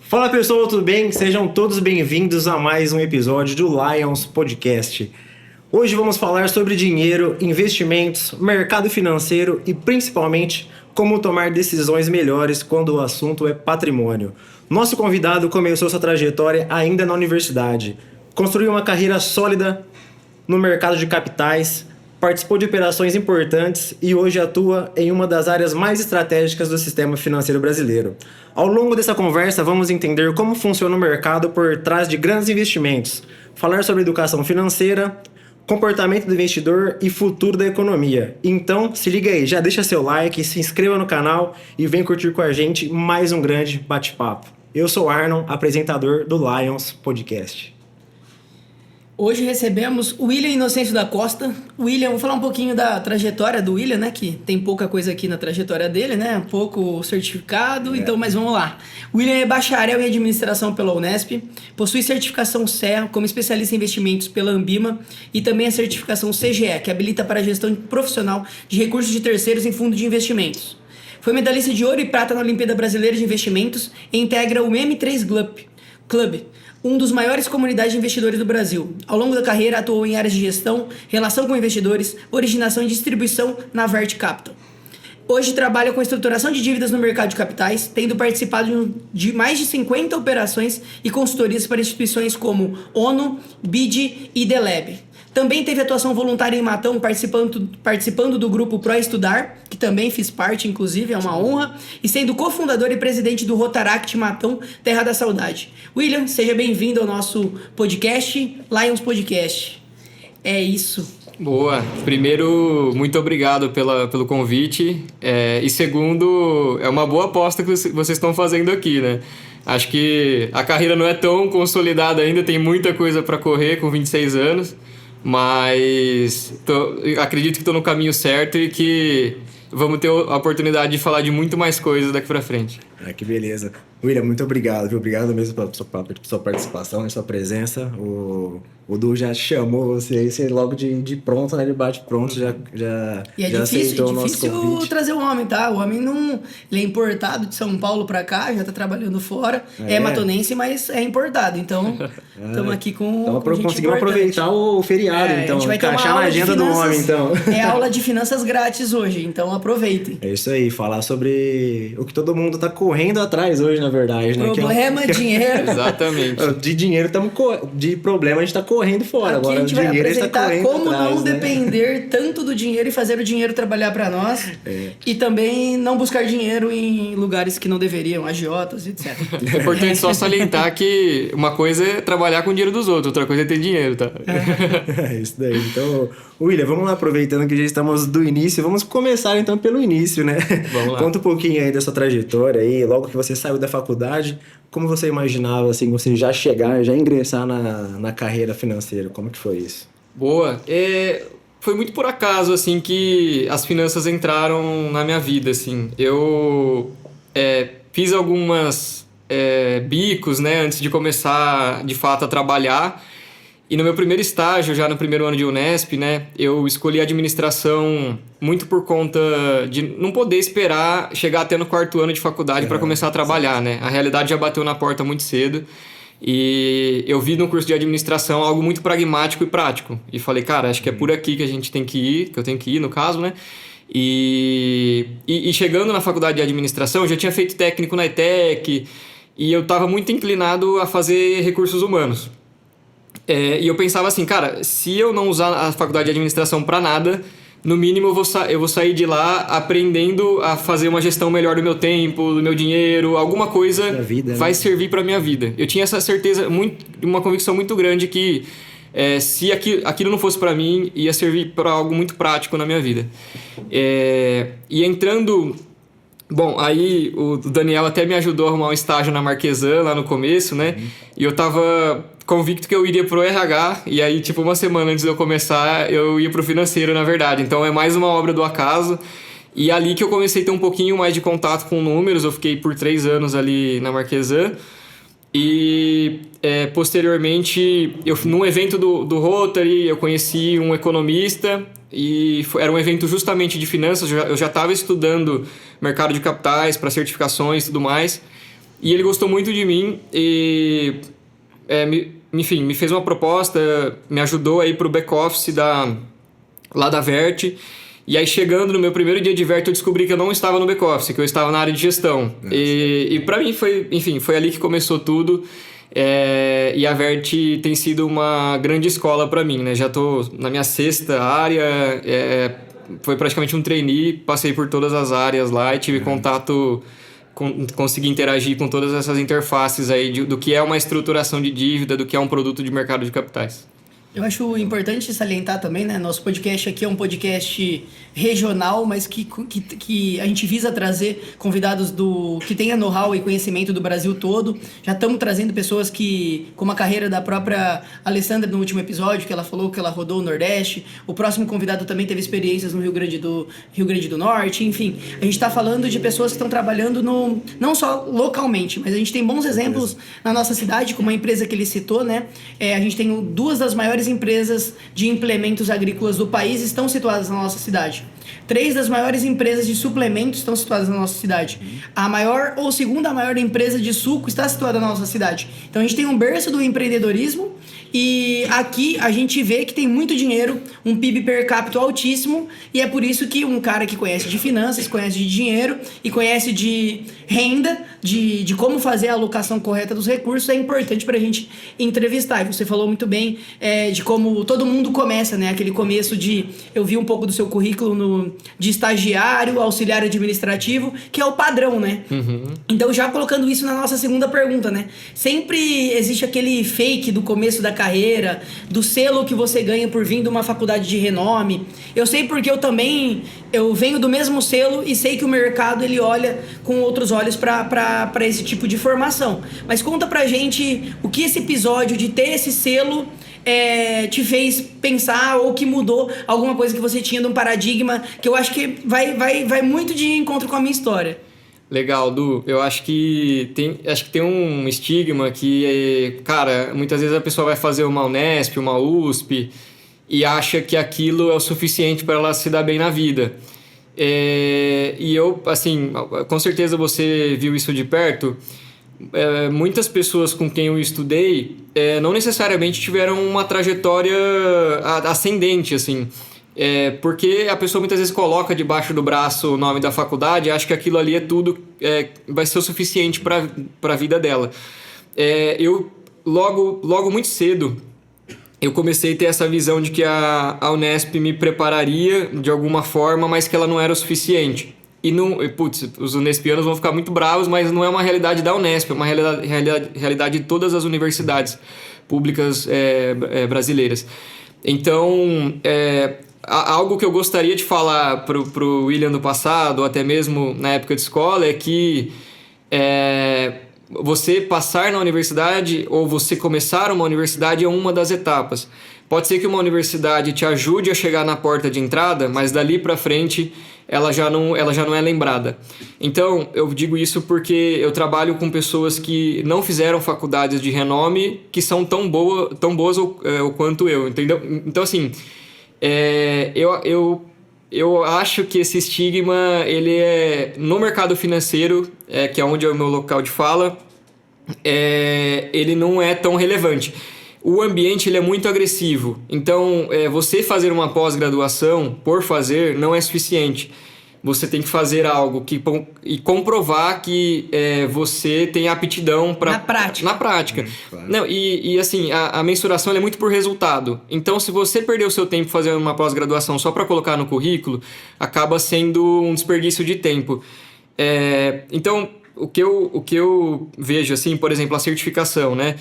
Fala pessoal, tudo bem? Sejam todos bem-vindos a mais um episódio do Lions Podcast. Hoje vamos falar sobre dinheiro, investimentos, mercado financeiro e principalmente como tomar decisões melhores quando o assunto é patrimônio. Nosso convidado começou sua trajetória ainda na universidade, construiu uma carreira sólida no mercado de capitais, participou de operações importantes e hoje atua em uma das áreas mais estratégicas do sistema financeiro brasileiro. Ao longo dessa conversa, vamos entender como funciona o mercado por trás de grandes investimentos, falar sobre educação financeira, comportamento do investidor e futuro da economia. Então, se liga aí, já deixa seu like, se inscreva no canal e vem curtir com a gente mais um grande bate-papo. Eu sou Arnon, apresentador do Lions Podcast. Hoje recebemos o William Inocêncio da Costa. William, vou falar um pouquinho da trajetória do William, né? Que tem pouca coisa aqui na trajetória dele, né? Um pouco certificado, então, mas vamos lá. O William é bacharel em administração pela Unesp, possui certificação CEA como especialista em investimentos pela Ambima e também a certificação CGE, que habilita para a gestão profissional de recursos de terceiros em fundo de investimentos. Foi medalhista de ouro e prata na Olimpíada Brasileira de Investimentos e integra o M3 Club, um dos maiores comunidades de investidores do Brasil. Ao longo da carreira, atuou em áreas de gestão, relação com investidores, originação e distribuição na Vert Capital. Hoje trabalha com estruturação de dívidas no mercado de capitais, tendo participado de mais de 50 operações e consultorias para instituições como ONU, BID e Deleb. Também teve atuação voluntária em Matão, participando do grupo Pro Estudar, que também fiz parte, inclusive, é uma honra, e sendo cofundador e presidente do Rotaract Matão, Terra da Saudade. William, seja bem-vindo ao nosso podcast, Lions Podcast. É isso. Boa. Primeiro, muito obrigado pelo convite. E segundo, é uma boa aposta que vocês estão fazendo aqui, né? Acho que a carreira não é tão consolidada ainda, tem muita coisa para correr com 26 anos. Mas acredito que estou no caminho certo e que vamos ter a oportunidade de falar de muito mais coisas daqui para frente. Que beleza. William, muito obrigado, viu? Obrigado mesmo pela sua participação e sua presença. O Du já chamou você aí, você logo de pronto, né? Ele bate pronto, já aceitou o nosso convite. É difícil trazer o homem, tá? O homem não... Ele é importado de São Paulo pra cá, já tá trabalhando fora. É matonense, mas é importado. Então, estamos aqui com então, conseguimos aproveitar o feriado, então. A gente vai ter encaixar na agenda do homem, então. É aula de finanças grátis hoje, então aproveitem. É isso aí, falar sobre o que todo mundo tá correndo atrás hoje, na verdade, né? Problema, dinheiro. Exatamente. De dinheiro, de problema, a gente tá correndo fora. Aqui agora a gente o vai dinheiro apresentar está correndo como atrás, não né? depender tanto do dinheiro e fazer o dinheiro trabalhar para nós. E também não buscar dinheiro em lugares que não deveriam, agiotas, etc. É importante só salientar que uma coisa é trabalhar com o dinheiro dos outros, outra coisa é ter dinheiro, tá? É isso daí. Então, William, vamos lá, aproveitando que já estamos do início, vamos começar então pelo início, né? Vamos lá. Conta um pouquinho aí da sua trajetória aí, logo que você saiu da faculdade, como você imaginava, assim, você já ingressar na carreira financeira? Como que foi isso? Boa. Foi muito por acaso, assim, que as finanças entraram na minha vida, assim. Eu fiz algumas bicos, né, antes de começar, de fato, a trabalhar. E no meu primeiro estágio, já no primeiro ano de Unesp, né, eu escolhi administração muito por conta de não poder esperar chegar até no quarto ano de faculdade para começar a trabalhar, né? A realidade já bateu na porta muito cedo. E eu vi no curso de administração algo muito pragmático e prático. E falei, cara, acho que é por aqui que a gente tem que ir, que eu tenho que ir, no caso, né? E chegando na faculdade de administração, eu já tinha feito técnico na ETEC e eu estava muito inclinado a fazer recursos humanos. E eu pensava assim, cara, se eu não usar a faculdade de administração para nada, no mínimo eu vou sair de lá aprendendo a fazer uma gestão melhor do meu tempo, do meu dinheiro, alguma coisa vai servir para minha vida. Eu tinha essa certeza, uma convicção muito grande que se aquilo não fosse para mim, ia servir para algo muito prático na minha vida. E entrando... Bom, aí o Daniel até me ajudou a arrumar um estágio na Marquesan lá no começo, né? E eu tava convicto que eu iria pro RH, e aí, tipo, uma semana antes de eu começar, eu ia pro financeiro, na verdade. Então, é mais uma obra do acaso. E ali que eu comecei a ter um pouquinho mais de contato com números, eu fiquei por 3 anos ali na Marquesan. E, posteriormente, num evento do Rotary, eu conheci um economista, e era um evento justamente de finanças. Eu já estava estudando mercado de capitais para certificações e tudo mais. E ele gostou muito de mim e, enfim, me fez uma proposta, me ajudou aí pro back-office lá da Vert. E aí, chegando no meu primeiro dia de Vert, eu descobri que eu não estava no back-office, que eu estava na área de gestão. E para mim foi ali que começou tudo. E a Vert tem sido uma grande escola para mim, né? Já estou na minha 6ª área, foi praticamente um trainee, passei por todas as áreas lá e tive contato, consegui interagir com todas essas interfaces aí do que é uma estruturação de dívida, do que é um produto de mercado de capitais. Eu acho importante salientar também, né? Nosso podcast aqui é um podcast regional, mas que a gente visa trazer convidados que tenham know-how e conhecimento do Brasil todo. Já estamos trazendo pessoas como a carreira da própria Alessandra no último episódio, que ela falou que ela rodou o Nordeste. O próximo convidado também teve experiências no Rio Grande do Norte. Enfim, a gente está falando de pessoas que estão trabalhando não só localmente, mas a gente tem bons exemplos na nossa cidade, como a empresa que ele citou, né? A gente tem 2 das maiores empresas de implementos agrícolas do país estão situadas na nossa cidade. 3 das maiores empresas de suplementos estão situadas na nossa cidade. A maior ou segunda maior empresa de suco está situada na nossa cidade. Então a gente tem um berço do empreendedorismo e aqui a gente vê que tem muito dinheiro, um PIB per capita altíssimo, e é por isso que um cara que conhece de finanças, conhece de dinheiro e conhece de renda, de como fazer a alocação correta dos recursos, é importante pra gente entrevistar. E você falou muito bem de como todo mundo começa, né? Aquele começo eu vi um pouco do seu currículo de estagiário, auxiliar administrativo, que é o padrão, né? Então, já colocando isso na nossa segunda pergunta, né? Sempre existe aquele fake do começo da carreira, do selo que você ganha por vir de uma faculdade de renome. Eu sei porque eu venho do mesmo selo e sei que o mercado ele olha com outros olhos para esse tipo de formação. Mas conta pra gente o que esse episódio de ter esse selo te fez pensar, ou que mudou alguma coisa que você tinha de um paradigma, que eu acho que vai muito de encontro com a minha história. Legal, Du. Eu acho que tem um estigma que, cara, muitas vezes a pessoa vai fazer uma Unesp, uma USP e acha que aquilo é o suficiente para ela se dar bem na vida. E eu, assim, com certeza você viu isso de perto. Muitas pessoas com quem eu estudei não necessariamente tiveram uma trajetória ascendente, assim. Porque a pessoa muitas vezes coloca debaixo do braço o nome da faculdade e acha que aquilo ali é tudo, vai ser o suficiente para a vida dela. Eu, logo muito cedo, eu comecei a ter essa visão de que a Unesp me prepararia de alguma forma, mas que ela não era o suficiente. E os unespianos vão ficar muito bravos, mas não é uma realidade da Unesp, é uma realidade de todas as universidades públicas brasileiras. Então, algo que eu gostaria de falar pro William do passado, ou até mesmo na época de escola, é que você passar na universidade ou você começar uma universidade é uma das etapas. Pode ser que uma universidade te ajude a chegar na porta de entrada, mas dali para frente ela já não é lembrada. Então, eu digo isso porque eu trabalho com pessoas que não fizeram faculdades de renome, que são tão boas ou quanto eu, entendeu? Então, assim, eu acho que esse estigma, ele no mercado financeiro, que é onde é o meu local de fala, ele não é tão relevante. O ambiente ele é muito agressivo, então você fazer uma pós-graduação por fazer não é suficiente. Você tem que fazer algo e comprovar que você tem aptidão para... Na prática. Claro. Não, e assim, a mensuração ela é muito por resultado. Então, se você perder o seu tempo fazendo uma pós-graduação só para colocar no currículo, acaba sendo um desperdício de tempo. Então, o que eu vejo, assim, por exemplo, a certificação, né?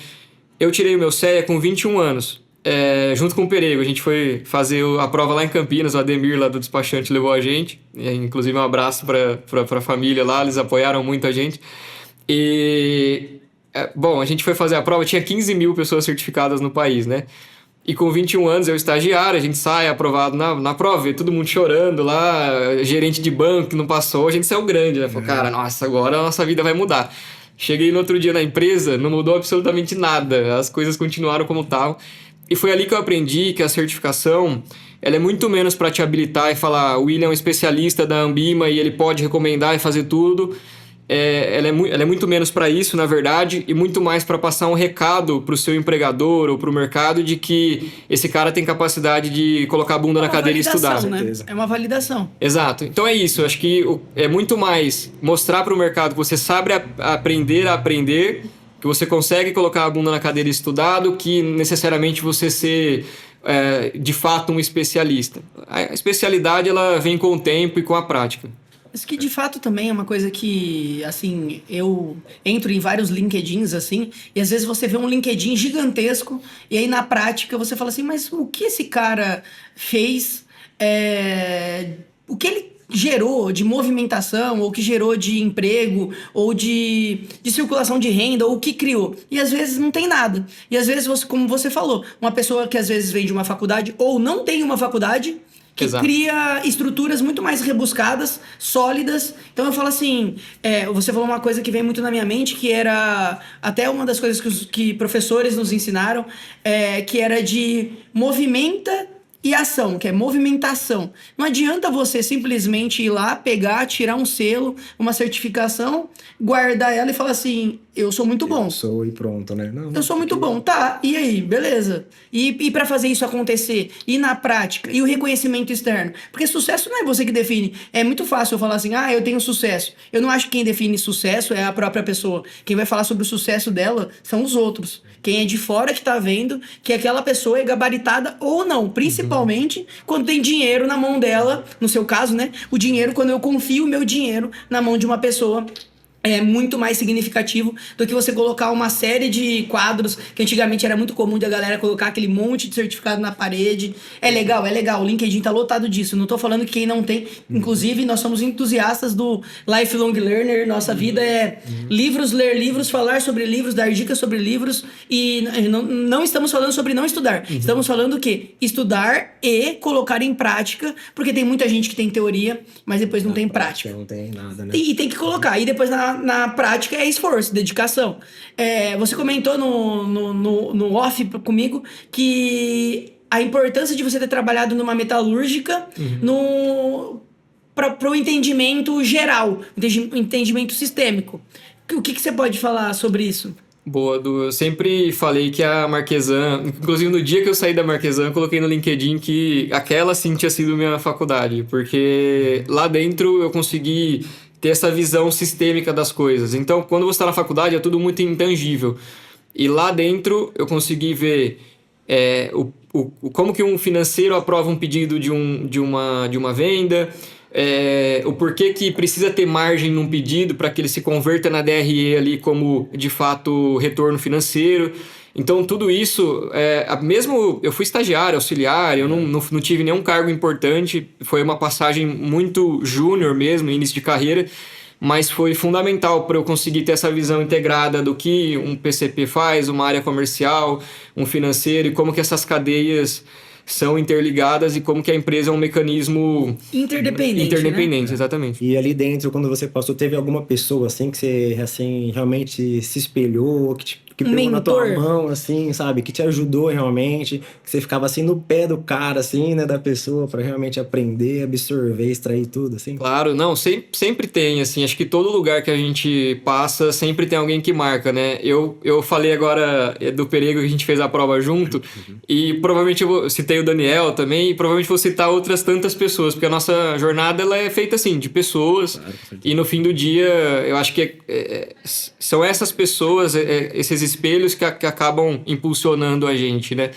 Eu tirei o meu CEA com 21 anos, junto com o Perego. A gente foi fazer a prova lá em Campinas, o Ademir lá do despachante levou a gente. Inclusive um abraço para a família lá, eles apoiaram muito a gente. Bom, a gente foi fazer a prova, tinha 15 mil pessoas certificadas no país, né? E com 21 anos eu estagiário, a gente sai aprovado na prova, vê todo mundo chorando lá, gerente de banco que não passou, a gente saiu grande, né? Falou, cara, nossa, agora a nossa vida vai mudar. Cheguei no outro dia na empresa, não mudou absolutamente nada, as coisas continuaram como estavam. E foi ali que eu aprendi que a certificação, ela é muito menos para te habilitar e falar, o William é um especialista da Ambima e ele pode recomendar e fazer tudo, ela é muito menos para isso, na verdade, e muito mais para passar um recado para o seu empregador ou para o mercado de que esse cara tem capacidade de colocar a bunda na cadeira e estudar. Né? É uma validação. Exato. Então é isso. Eu acho que é muito mais mostrar para o mercado que você sabe aprender a aprender, que você consegue colocar a bunda na cadeira e estudar, do que necessariamente você ser de fato um especialista. A especialidade ela vem com o tempo e com a prática. Isso que de fato também é uma coisa que, assim, eu entro em vários LinkedIns, assim, e às vezes você vê um LinkedIn gigantesco, e aí na prática você fala assim, mas o que esse cara fez, o que ele gerou de movimentação, ou que gerou de emprego, ou de circulação de renda, ou o que criou. E às vezes não tem nada. E às vezes, como você falou, uma pessoa que às vezes vem de uma faculdade, ou não tem uma faculdade, que Exato. Cria estruturas muito mais rebuscadas, sólidas. Então eu falo assim, você falou uma coisa que vem muito na minha mente, que era até uma das coisas que professores nos ensinaram, que era de movimenta e ação, que é movimentação. Não adianta você simplesmente ir lá, pegar, tirar um selo, uma certificação, guardar ela e falar assim, eu sou muito bom. Eu sou e pronto, né? Não, eu sou muito bom. Tá, e aí? Beleza. E para fazer isso acontecer? E na prática? E o reconhecimento externo? Porque sucesso não é você que define. É muito fácil eu falar assim, eu tenho sucesso. Eu não acho que quem define sucesso é a própria pessoa. Quem vai falar sobre o sucesso dela são os outros. Quem é de fora que tá vendo que aquela pessoa é gabaritada ou não. Principalmente quando tem dinheiro na mão dela. No seu caso, né? O dinheiro, quando eu confio o meu dinheiro na mão de uma pessoa, é muito mais significativo do que você colocar uma série de quadros, que antigamente era muito comum da galera colocar aquele monte de certificado na parede. É legal, o LinkedIn tá lotado disso. Não tô falando que quem não tem, inclusive nós somos entusiastas do Lifelong Learner, nossa vida é livros, ler livros, falar sobre livros, dar dicas sobre livros, e não estamos falando sobre não estudar. Estamos falando o quê? Estudar e colocar em prática, porque tem muita gente que tem teoria, mas depois não tem prática. Não tem nada, né? E tem que colocar, e depois na prática é esforço, dedicação. Você comentou no off comigo que a importância de você ter trabalhado numa metalúrgica para o entendimento geral, entendimento sistêmico. O que você pode falar sobre isso? Boa, eu sempre falei que a Marquesan, inclusive no dia que eu saí da Marquesan, eu coloquei no LinkedIn que aquela sim tinha sido minha faculdade, porque lá dentro eu consegui ter essa visão sistêmica das coisas. Então, quando você está na faculdade, é tudo muito intangível. E lá dentro, eu consegui ver como que um financeiro aprova um pedido de uma venda, o porquê que precisa ter margem num pedido para que ele se converta na DRE ali como, de fato, retorno financeiro. Então, tudo isso, mesmo eu fui estagiário, auxiliar, eu não tive nenhum cargo importante, foi uma passagem muito júnior mesmo, início de carreira, mas foi fundamental para eu conseguir ter essa visão integrada do que um PCP faz, uma área comercial, um financeiro, e como que essas cadeias são interligadas e como que a empresa é um mecanismo interdependente, né? Exatamente. E ali dentro, quando você passou, teve alguma pessoa assim que você assim, realmente se espelhou, que pegou na tua mão, assim, sabe? Que te ajudou realmente, que você ficava assim no pé do cara, assim, né? Da pessoa, pra realmente aprender, absorver, extrair tudo, assim? Claro, não, sempre tem, assim, acho que todo lugar que a gente passa, sempre tem alguém que marca, né? Eu falei agora do Perego, que a gente fez a prova junto, e provavelmente eu citei o Daniel também, e provavelmente vou citar outras tantas pessoas, porque a nossa jornada, ela é feita, assim, de pessoas, claro, e no fim do dia, eu acho que são essas pessoas, esses espelhos que acabam impulsionando a gente, né?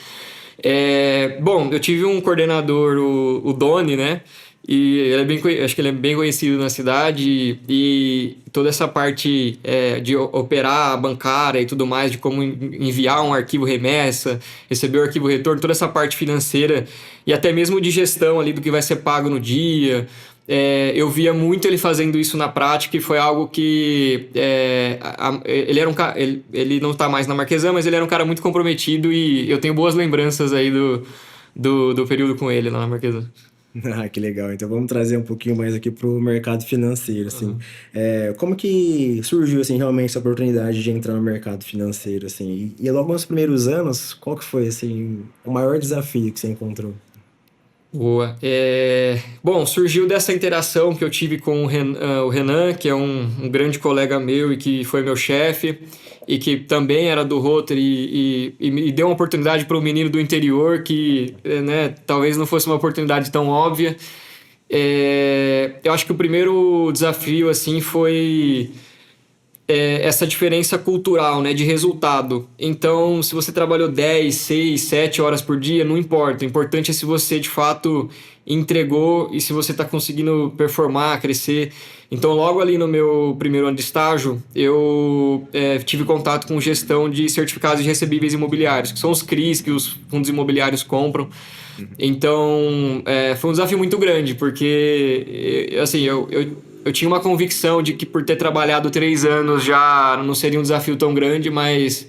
Bom, eu tive um coordenador, o Doni, né? E ele acho que ele é bem conhecido na cidade, e toda essa parte de operar a bancária e tudo mais, de como enviar um arquivo remessa, receber o arquivo retorno, toda essa parte financeira e até mesmo de gestão ali do que vai ser pago no dia. Eu via muito ele fazendo isso na prática, e foi algo que ele era um cara, ele não está mais na Marquesan, mas ele era um cara muito comprometido, e eu tenho boas lembranças aí do período com ele lá na Marquesan. Que legal. Então vamos trazer um pouquinho mais aqui pro mercado financeiro, assim. Como que surgiu, assim, realmente essa oportunidade de entrar no mercado financeiro, assim? E logo nos primeiros anos, qual que foi, assim, o maior desafio que você encontrou? Boa. Bom, surgiu dessa interação que eu tive com o Renan, que é um grande colega meu e que foi meu chefe, e que também era do Rotary e me deu uma oportunidade para um menino do interior que, né, talvez não fosse uma oportunidade tão óbvia. Eu acho que o primeiro desafio assim foi essa diferença cultural, né, de resultado. Então, se você trabalhou 10, 6, 7 horas por dia, não importa. O importante é se você, de fato, entregou e se você está conseguindo performar, crescer. Então, logo ali no meu primeiro ano de estágio, eu tive contato com gestão de certificados de recebíveis imobiliários, que são os CRIs que os fundos imobiliários compram. Então, foi um desafio muito grande, porque, assim, eu tinha uma convicção de que por ter trabalhado 3 anos já não seria um desafio tão grande, mas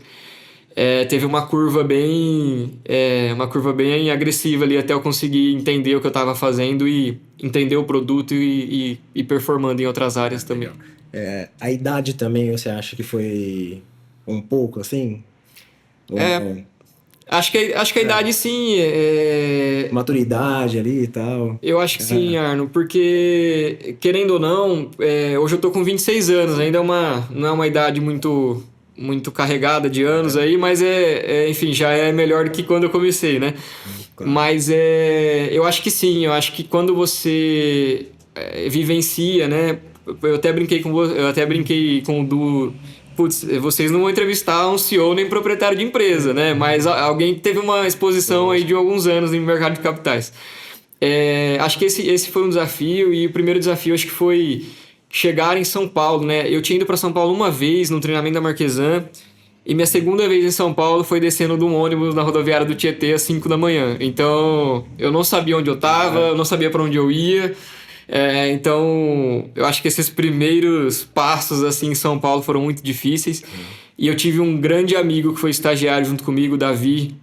teve uma curva bem agressiva ali até eu conseguir entender o que eu estava fazendo e entender o produto e performando em outras áreas também. A idade também, você acha que foi um pouco assim? Acho que a idade sim. Maturidade ali e tal. Eu acho que sim, Arno, porque, querendo ou não, hoje eu tô com 26 anos, ainda não é uma idade muito, muito carregada de anos aí, mas enfim, já é melhor do que quando eu comecei, né? Claro. Mas eu acho que sim, eu acho que quando você vivencia, né? Eu até brinquei com o Du. Putz, vocês não vão entrevistar um CEO nem proprietário de empresa, né? Mas alguém que teve uma exposição aí de alguns anos no mercado de capitais. Acho que esse foi um desafio, e o primeiro desafio acho que foi chegar em São Paulo, né? Eu tinha ido para São Paulo uma vez no treinamento da Marquesan, e minha segunda vez em São Paulo foi descendo de um ônibus na rodoviária do Tietê às 5 da manhã. Então, eu não sabia onde eu estava, eu não sabia para onde eu ia. Então, eu acho que esses primeiros passos assim em São Paulo foram muito difíceis. E eu tive um grande amigo que foi estagiário junto comigo, Davi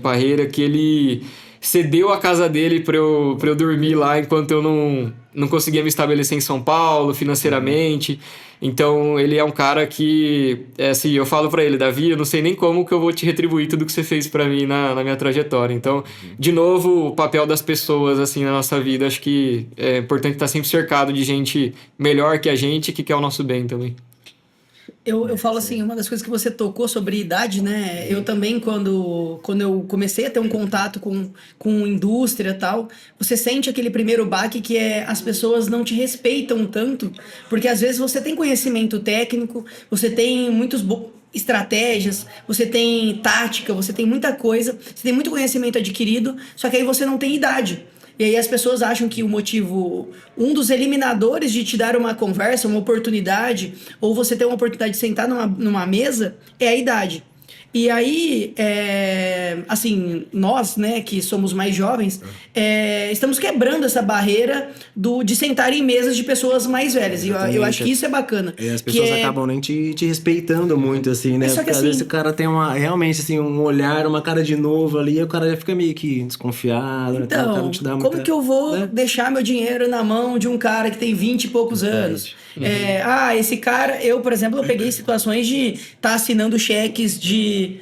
Parreira, que ele cedeu a casa dele para eu dormir lá enquanto eu não conseguia me estabelecer em São Paulo financeiramente. Então, ele é um cara que, assim, eu falo pra ele, Davi, eu não sei nem como que eu vou te retribuir tudo que você fez pra mim na minha trajetória. Então, de novo, o papel das pessoas, assim, na nossa vida, acho que é importante estar sempre cercado de gente melhor que a gente, que quer o nosso bem também. Eu falo assim, uma das coisas que você tocou sobre idade, né? Eu também, quando eu comecei a ter um contato com indústria e tal, você sente aquele primeiro baque que as pessoas não te respeitam tanto, porque às vezes você tem conhecimento técnico, você tem estratégias, você tem tática, você tem muita coisa, você tem muito conhecimento adquirido, só que aí você não tem idade. E aí as pessoas acham que um dos eliminadores de te dar uma conversa, uma oportunidade, ou você ter uma oportunidade de sentar numa mesa, é a idade. E aí, assim, nós, né, que somos mais jovens, estamos quebrando essa barreira de sentar em mesas de pessoas mais velhas. E eu acho que isso é bacana. E as pessoas acabam nem te respeitando muito, assim, né? Só que porque assim, às vezes o cara tem realmente, assim, um olhar, uma cara de novo ali, e o cara já fica meio que desconfiado. Então, o cara não te dá como muita, que eu vou né? deixar meu dinheiro na mão de um cara que tem 20 e poucos anos? Esse cara, por exemplo, eu peguei situações de estar assinando cheques de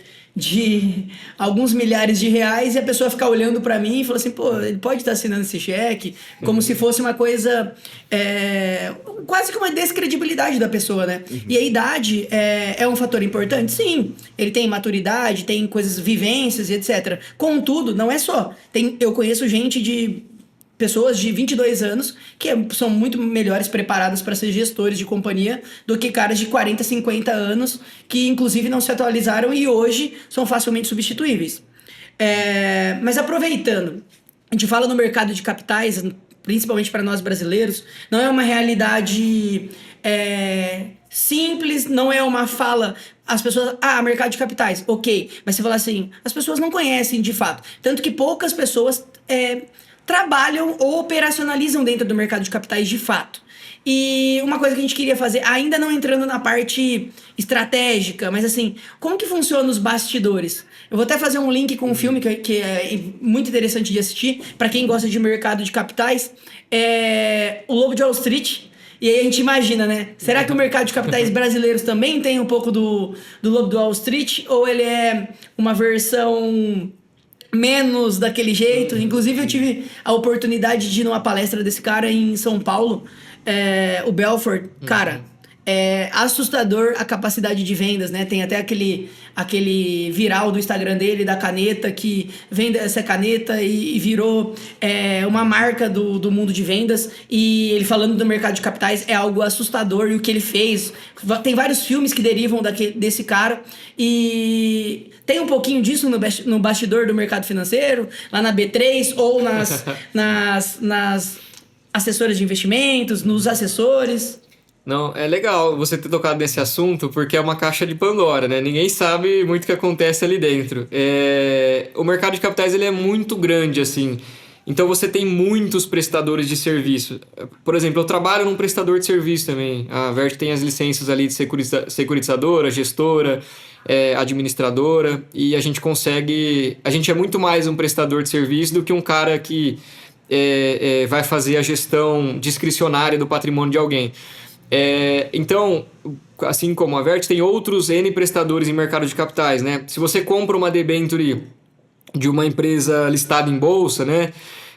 alguns milhares de reais e a pessoa ficar olhando pra mim e falar assim, pô, ele pode estar assinando esse cheque, como se fosse uma coisa, quase que uma descredibilidade da pessoa, né? E a idade é um fator importante? Sim, ele tem maturidade, tem coisas, vivências e etc. Contudo, não é só. Eu conheço pessoas de 22 anos que são muito melhores preparadas para ser gestores de companhia do que caras de 40, 50 anos que inclusive não se atualizaram e hoje são facilmente substituíveis. Mas aproveitando, a gente fala no mercado de capitais, principalmente para nós brasileiros, não é uma realidade simples, não é uma fala... As pessoas... mercado de capitais, ok. Mas você fala assim, as pessoas não conhecem de fato. Tanto que poucas pessoas... trabalham ou operacionalizam dentro do mercado de capitais de fato. E uma coisa que a gente queria fazer, ainda não entrando na parte estratégica, mas assim, como que funciona os bastidores? Eu vou até fazer um link com um filme que é muito interessante de assistir, para quem gosta de mercado de capitais, O Lobo de Wall Street. E aí a gente imagina, né? Será que o mercado de capitais brasileiros também tem um pouco do Lobo de Wall Street? Ou ele é uma versão... menos daquele jeito. Inclusive, eu tive a oportunidade de ir numa palestra desse cara em São Paulo, o Belfort. Cara, é assustador a capacidade de vendas, né? Tem até aquele viral do Instagram dele, da caneta, que vende essa caneta e virou uma marca do mundo de vendas. E ele falando do mercado de capitais é algo assustador. E o que ele fez... Tem vários filmes que derivam desse cara. E tem um pouquinho disso no bastidor do mercado financeiro, lá na B3 ou nas assessoras de investimentos, nos assessores... Não, é legal você ter tocado nesse assunto, porque é uma caixa de Pandora, né? Ninguém sabe muito o que acontece ali dentro. O mercado de capitais ele é muito grande, assim. Então você tem muitos prestadores de serviço. Por exemplo, eu trabalho num prestador de serviço também. A Vert tem as licenças ali de securitizadora, gestora, administradora, e a gente consegue... A gente é muito mais um prestador de serviço do que um cara que vai fazer a gestão discricionária do patrimônio de alguém. Então, assim como a Vert, tem outros N prestadores em mercado de capitais, né? Se você compra uma debenture de uma empresa listada em bolsa, né?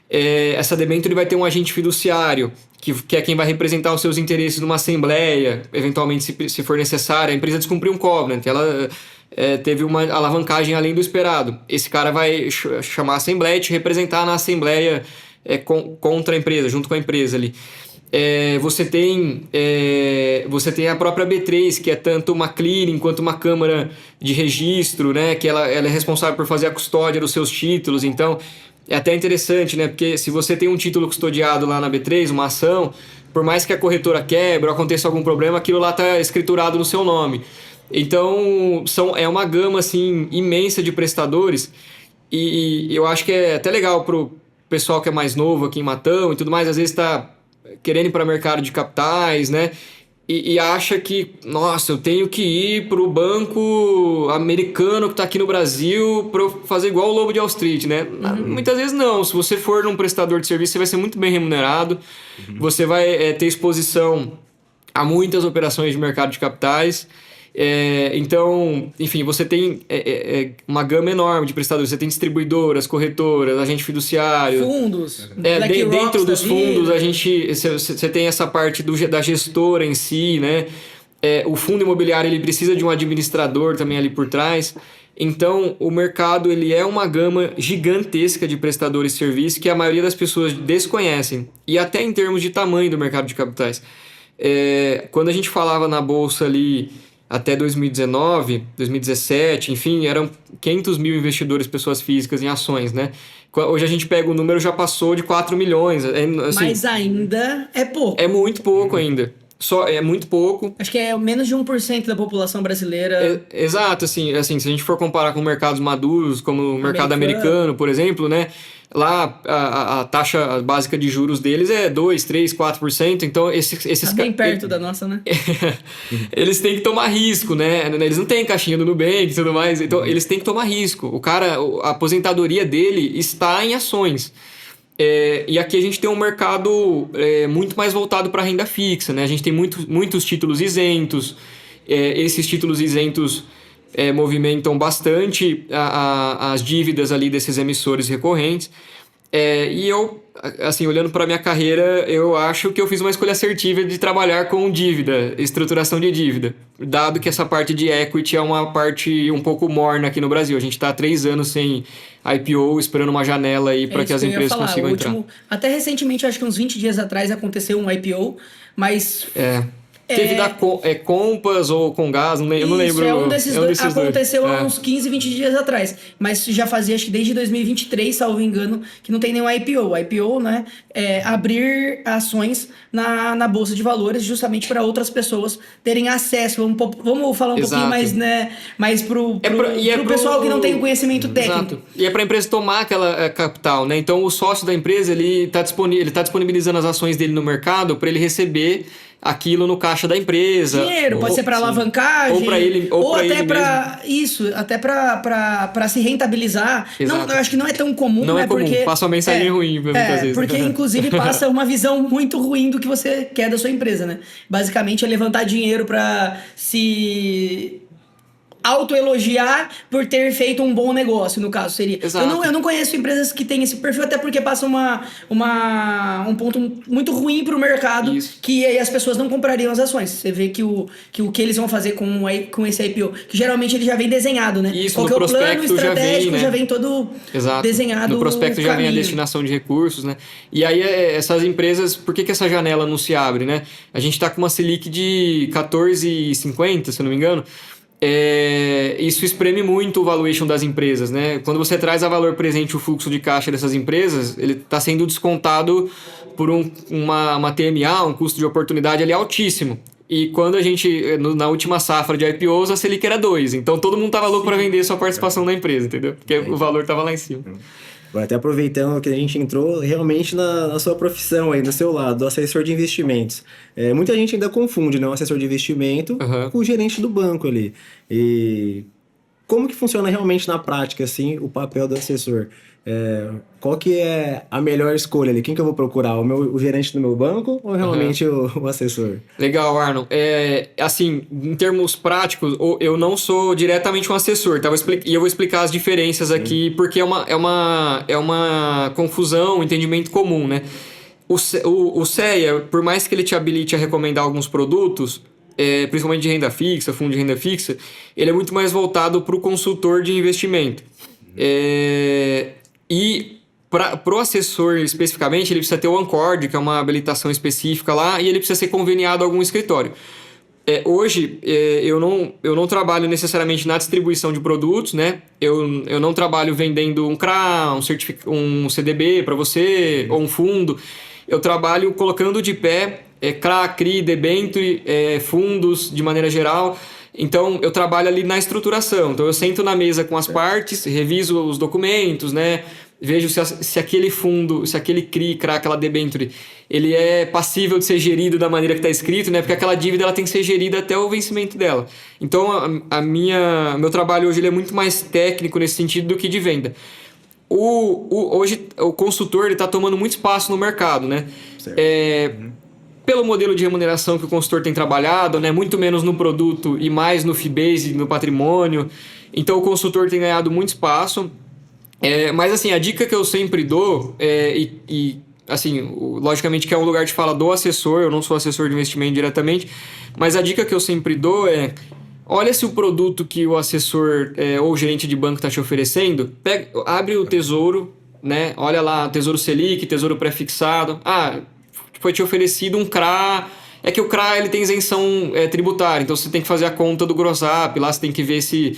Essa debenture vai ter um agente fiduciário, que é quem vai representar os seus interesses numa assembleia, eventualmente se for necessário. A empresa descumpriu um covenant, ela teve uma alavancagem além do esperado. Esse cara vai chamar a assembleia e te representar na assembleia contra a empresa, junto com a empresa ali. Você tem a própria B3, que é tanto uma clearing quanto uma câmara de registro, né? Que ela é responsável por fazer a custódia dos seus títulos. Então, é até interessante, né? Porque se você tem um título custodiado lá na B3, uma ação, por mais que a corretora quebre ou aconteça algum problema, aquilo lá está escriturado no seu nome. Então, é uma gama assim, imensa de prestadores, e eu acho que é até legal para o pessoal que é mais novo aqui em Matão e tudo mais, às vezes está querendo ir para o mercado de capitais, né? E acha que, nossa, eu tenho que ir para o banco americano que está aqui no Brasil para fazer igual o Lobo de Wall Street, né? Muitas vezes não. Se você for num prestador de serviço, você vai ser muito bem remunerado, você vai ter exposição a muitas operações de mercado de capitais. Então, enfim, você tem uma gama enorme de prestadores. Você tem distribuidoras, corretoras, agente fiduciário, fundos. Dentro dos fundos, você tem essa parte da gestora em si, né? O fundo imobiliário ele precisa de um administrador também ali por trás. Então, o mercado ele é uma gama gigantesca de prestadores de serviço que a maioria das pessoas desconhecem. E até em termos de tamanho do mercado de capitais. Quando a gente falava na bolsa ali até 2019, 2017, enfim, eram 500 mil investidores, pessoas físicas em ações, né? Hoje a gente pega o número, já passou de 4 milhões. Assim, mas ainda é pouco. É muito pouco ainda. É muito pouco. Acho que é menos de 1% da população brasileira. Exato, assim, se a gente for comparar com mercados maduros, como o mercado americano, por exemplo, né? Lá a taxa básica de juros deles é 2%, 3%, 4%. Então esses tá bem perto da nossa, né? Eles têm que tomar risco, né? Eles não têm caixinha do Nubank e tudo mais. Então eles têm que tomar risco. O cara, a aposentadoria dele está em ações. E aqui a gente tem um mercado muito mais voltado para a renda fixa, né? A gente tem muitos títulos isentos. Esses títulos isentos movimentam bastante as dívidas ali desses emissores recorrentes. E eu, assim, olhando para a minha carreira, eu acho que eu fiz uma escolha assertiva de trabalhar com dívida, estruturação de dívida, dado que essa parte de equity é uma parte um pouco morna aqui no Brasil. A gente está há 3 anos sem IPO, esperando uma janela aí para que as empresas consigam entrar. Até recentemente, acho que uns 20 dias atrás, aconteceu um IPO, mas... Teve da Compass ou Comgás, eu não lembro. É um desses dois. Aconteceu há uns 15, 20 dias atrás. Mas já fazia, acho que desde 2023, salvo engano, que não tem nenhum IPO. O IPO, né, é abrir ações na Bolsa de Valores justamente para outras pessoas terem acesso. Vamos falar um pouquinho mais, né, mais pro pessoal que não tem o conhecimento técnico. Exato. E é para a empresa tomar aquela capital, né? Então, o sócio da empresa, ele tá disponibilizando as ações dele no mercado para ele receber aquilo no caixa da empresa. Dinheiro, pode ser para alavancagem. Ou para ele, ou até para isso, até para se rentabilizar. Não, eu acho que não é tão comum, não né? É comum, porque passa uma mensagem ruim muitas vezes. Porque inclusive passa uma visão muito ruim do que você quer da sua empresa, né? Basicamente é levantar dinheiro para se autoelogiar por ter feito um bom negócio, no caso, seria. Exato. Eu não conheço empresas que têm esse perfil, até porque passa um ponto muito ruim pro mercado, Isso. que aí as pessoas não comprariam as ações. Você vê que o que eles vão fazer com esse IPO, que geralmente ele já vem desenhado, né? Isso, qual no que é o plano prospecto já vem, estratégico, né? já vem todo Exato. desenhado. No prospecto o já vem a caminho. destinação de recursos, né? E aí essas empresas, por que essa janela não se abre, né? A gente está com uma Selic de 14,50, se eu não me engano. Isso espreme muito o valuation das empresas, né? Quando você traz a valor presente o fluxo de caixa dessas empresas, ele está sendo descontado por uma TMA, um custo de oportunidade ali altíssimo. E quando a gente, na última safra de IPOs, a Selic era 2. Então todo mundo tava louco para vender sua participação na empresa, entendeu? Porque o valor tava lá em cima. Agora, até aproveitando que a gente entrou realmente na sua profissão aí, no seu lado, do assessor de investimentos. Muita gente ainda confunde, né, o assessor de investimento com o gerente do banco ali. E como que funciona realmente na prática, assim, o papel do assessor? Qual que é a melhor escolha ali? Quem que eu vou procurar? O gerente do meu banco ou realmente o assessor? Legal, Arnon. Assim, em termos práticos, eu não sou diretamente um assessor, tá? E eu vou explicar as diferenças aqui, porque é uma confusão, um entendimento comum, né? O CEA, por mais que ele te habilite a recomendar alguns produtos, principalmente de renda fixa, fundo de renda fixa, ele é muito mais voltado para o consultor de investimento. E para o assessor especificamente, ele precisa ter o Ancord, que é uma habilitação específica lá, e ele precisa ser conveniado a algum escritório. Hoje, eu não trabalho necessariamente na distribuição de produtos, né? Eu não trabalho vendendo um CRA, um CDB para você, ou um fundo. Eu trabalho colocando de pé CRA, CRI, debenture, fundos de maneira geral. Então, eu trabalho ali na estruturação. Então, eu sento na mesa com as partes, reviso os documentos, né? Vejo se aquele fundo, se aquele CRI, CRA, aquela debenture, ele é passível de ser gerido da maneira que está escrito, né? Porque aquela dívida ela tem que ser gerida até o vencimento dela. Então, meu trabalho hoje ele é muito mais técnico nesse sentido do que de venda. Hoje, o consultor está tomando muito espaço no mercado, né? Pelo modelo de remuneração que o consultor tem trabalhado, né? Muito menos no produto e mais no fee-base, no patrimônio. Então, o consultor tem ganhado muito espaço. Mas, assim, a dica que eu sempre dou, assim, logicamente que é um lugar de fala do assessor, eu não sou assessor de investimento diretamente, mas a dica que eu sempre dou olha se o produto que o assessor ou o gerente de banco está te oferecendo, abre o tesouro, né? Olha lá, Tesouro Selic, Tesouro Pré-fixado. Foi te oferecido um CRA. É que o CRA ele tem isenção tributária, então você tem que fazer a conta do gross-up, lá você tem que ver se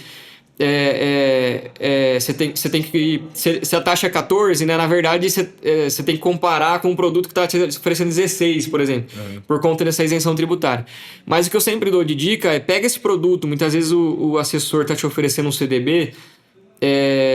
você tem que... Se a taxa é 14, né? Na verdade, você tem que comparar com um produto que está te oferecendo 16, por exemplo, por conta dessa isenção tributária. Mas o que eu sempre dou de dica pega esse produto, muitas vezes o assessor está te oferecendo um CDB,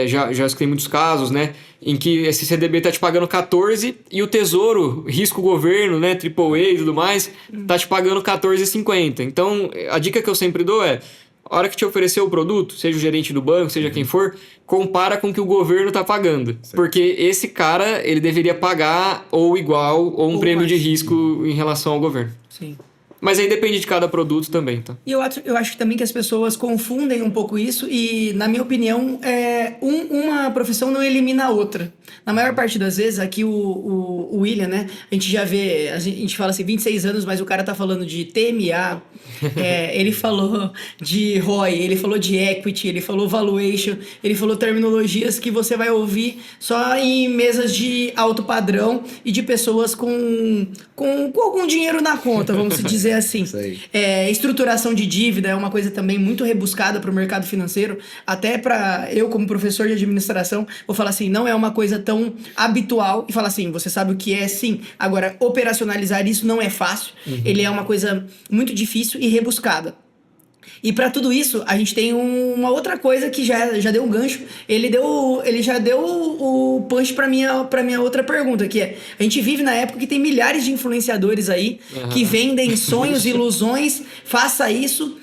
já escutei muitos casos, né? Em que esse CDB está te pagando 14 e o Tesouro, risco governo, né? AAA e tudo mais, está te pagando 14,50. Então, a dica que eu sempre dou a hora que te oferecer o produto, seja o gerente do banco, seja quem for, compara com o que o governo está pagando. Certo. Porque esse cara, ele deveria pagar ou igual ou um prêmio de risco em relação ao governo. Sim. Mas aí depende de cada produto também, tá? E eu acho também que as pessoas confundem um pouco isso e, na minha opinião, uma profissão não elimina a outra. Na maior parte das vezes, aqui o William, né? A gente já vê, a gente fala assim, 26 anos, mas o cara tá falando de TMA, ele falou de ROI, ele falou de equity, ele falou valuation, ele falou terminologias que você vai ouvir só em mesas de alto padrão e de pessoas com algum dinheiro na conta, vamos dizer assim. Estruturação de dívida é uma coisa também muito rebuscada para o mercado financeiro, até para eu como professor de administração, vou falar assim, não é uma coisa tão habitual e falar assim, você sabe o que é sim, agora operacionalizar isso não é fácil, ele é uma coisa muito difícil e rebuscada. E para tudo isso, a gente tem uma outra coisa que já deu um gancho. Ele já deu o punch para minha outra pergunta, que é: a gente vive na época que tem milhares de influenciadores aí que vendem sonhos, ilusões, faça isso.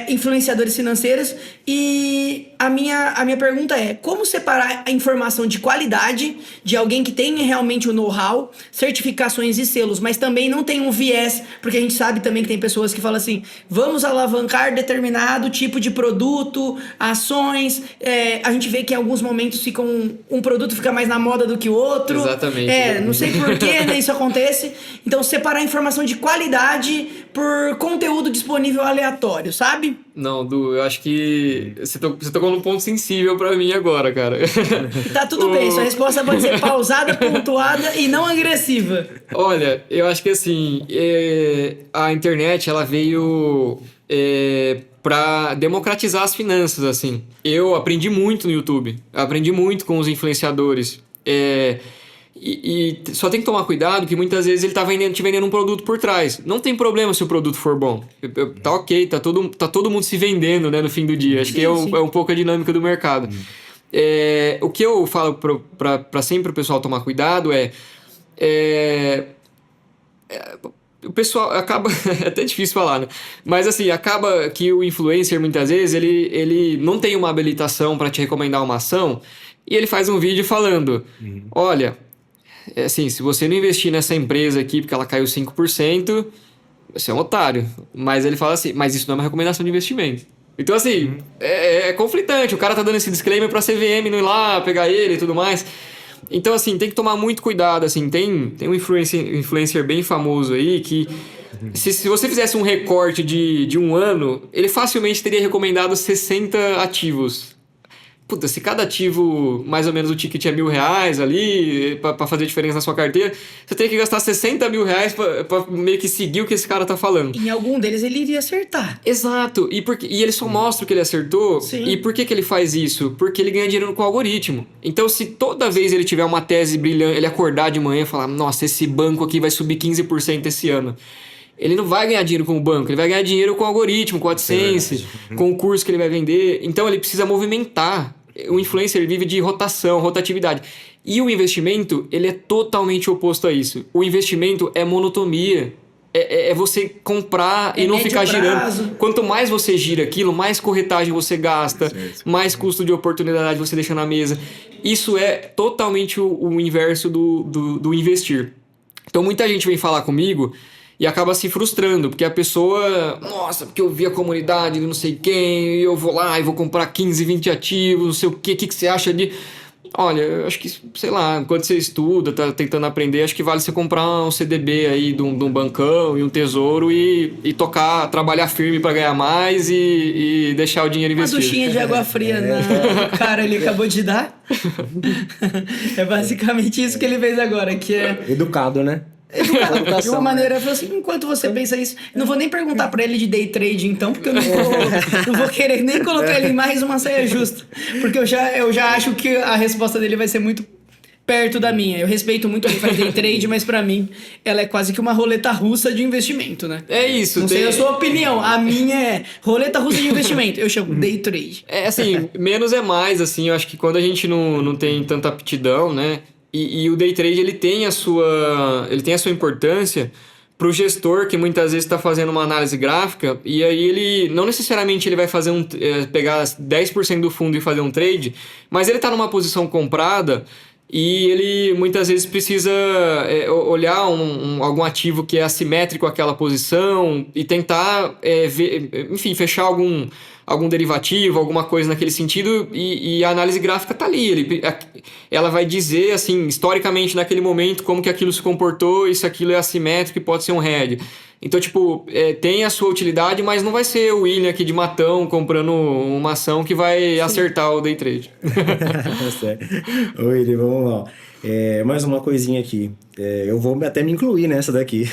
influenciadores financeiros. E a minha pergunta é: como separar a informação de qualidade de alguém que tem realmente o know-how, certificações e selos, mas também não tem um viés? Porque a gente sabe também que tem pessoas que falam assim: vamos alavancar determinado tipo de produto, ações. A gente vê que em alguns momentos um produto fica mais na moda do que o outro. Exatamente. Não sei por que, né, isso acontece. Então, separar a informação de qualidade por conteúdo disponível aleatório, sabe? Não, Du, eu acho que você tocou num ponto sensível pra mim agora, cara. Tá tudo bem, sua resposta pode ser pausada, pontuada e não agressiva. Olha, eu acho que assim, a internet, ela veio pra democratizar as finanças, assim. Eu aprendi muito no YouTube, aprendi muito com os influenciadores. E só tem que tomar cuidado que muitas vezes ele tá te vendendo um produto por trás. Não tem problema se o produto for bom. Tá ok, tá todo mundo se vendendo, né, no fim do dia. Acho que é um pouco a dinâmica do mercado. O que eu falo pra sempre o pessoal tomar cuidado o pessoal acaba... É até difícil falar, né? Mas assim, acaba que o influencer, muitas vezes, ele não tem uma habilitação para te recomendar uma ação e ele faz um vídeo falando: olha, assim, se você não investir nessa empresa aqui porque ela caiu 5%, você é um otário. Mas ele fala assim: mas isso não é uma recomendação de investimento. Então, assim, é conflitante. O cara tá dando esse disclaimer pra CVM não ir lá pegar ele e tudo mais. Então, assim, tem que tomar muito cuidado, assim. Tem um influencer bem famoso aí que... Se você fizesse um recorte de um ano, ele facilmente teria recomendado 60 ativos. Puta, se cada ativo, mais ou menos o ticket é R$1.000 ali, pra fazer diferença na sua carteira, você tem que gastar R$60.000 pra meio que seguir o que esse cara tá falando. Em algum deles ele iria acertar. Exato. E ele só mostra o que ele acertou. Sim. E por que ele faz isso? Porque ele ganha dinheiro com o algoritmo. Então, se toda vez ele tiver uma tese brilhante, ele acordar de manhã e falar: nossa, esse banco aqui vai subir 15% esse ano. Ele não vai ganhar dinheiro com o banco, ele vai ganhar dinheiro com o algoritmo, com o AdSense, com o curso que ele vai vender. Então, ele precisa movimentar. O influencer vive de rotação, rotatividade. E o investimento, ele é totalmente oposto a isso. O investimento é monotonia. É você comprar e não ficar girando. Quanto mais você gira aquilo, mais corretagem você gasta, mais custo de oportunidade você deixa na mesa. Isso é totalmente o inverso do investir. Então, muita gente vem falar comigo e acaba se frustrando, porque a pessoa... Nossa, porque eu vi a comunidade de não sei quem, e eu vou lá e vou comprar 15, 20 ativos, não sei o quê. O que você acha de... Olha, eu acho que, sei lá, enquanto você estuda, tá tentando aprender, acho que vale você comprar um CDB aí de um bancão e um tesouro e trabalhar firme para ganhar mais e deixar o dinheiro investido. Uma duchinha de água fria no cara ele acabou de dar. É basicamente isso que ele fez agora, que é... Educado, né? De uma maneira, eu falei assim: enquanto você pensa isso, não vou nem perguntar pra ele de day trade então, porque eu não vou querer nem colocar ele em mais uma saia justa, porque eu já acho que a resposta dele vai ser muito perto da minha. Eu respeito muito quem faz day trade, mas pra mim ela é quase que uma roleta russa de investimento, né? É isso. Não sei a sua opinião, a minha é roleta russa de investimento, eu chamo day trade. É assim, menos é mais, assim, eu acho que quando a gente não tem tanta aptidão, né? E o day trade ele tem a sua importância para o gestor que muitas vezes está fazendo uma análise gráfica e aí ele não necessariamente ele vai fazer pegar 10% do fundo e fazer um trade, mas ele está numa posição comprada e ele muitas vezes precisa olhar algum ativo que é assimétrico àquela posição e tentar enfim, fechar algum derivativo, alguma coisa naquele sentido, e a análise gráfica está ali. Ela vai dizer, assim, historicamente, naquele momento, como que aquilo se comportou, e se aquilo é assimétrico e pode ser um hedge. Então, tipo, tem a sua utilidade, mas não vai ser o William aqui de matão comprando uma ação que vai acertar o day trade. Oi, William, vamos lá. Mais uma coisinha aqui. Eu vou até me incluir nessa daqui.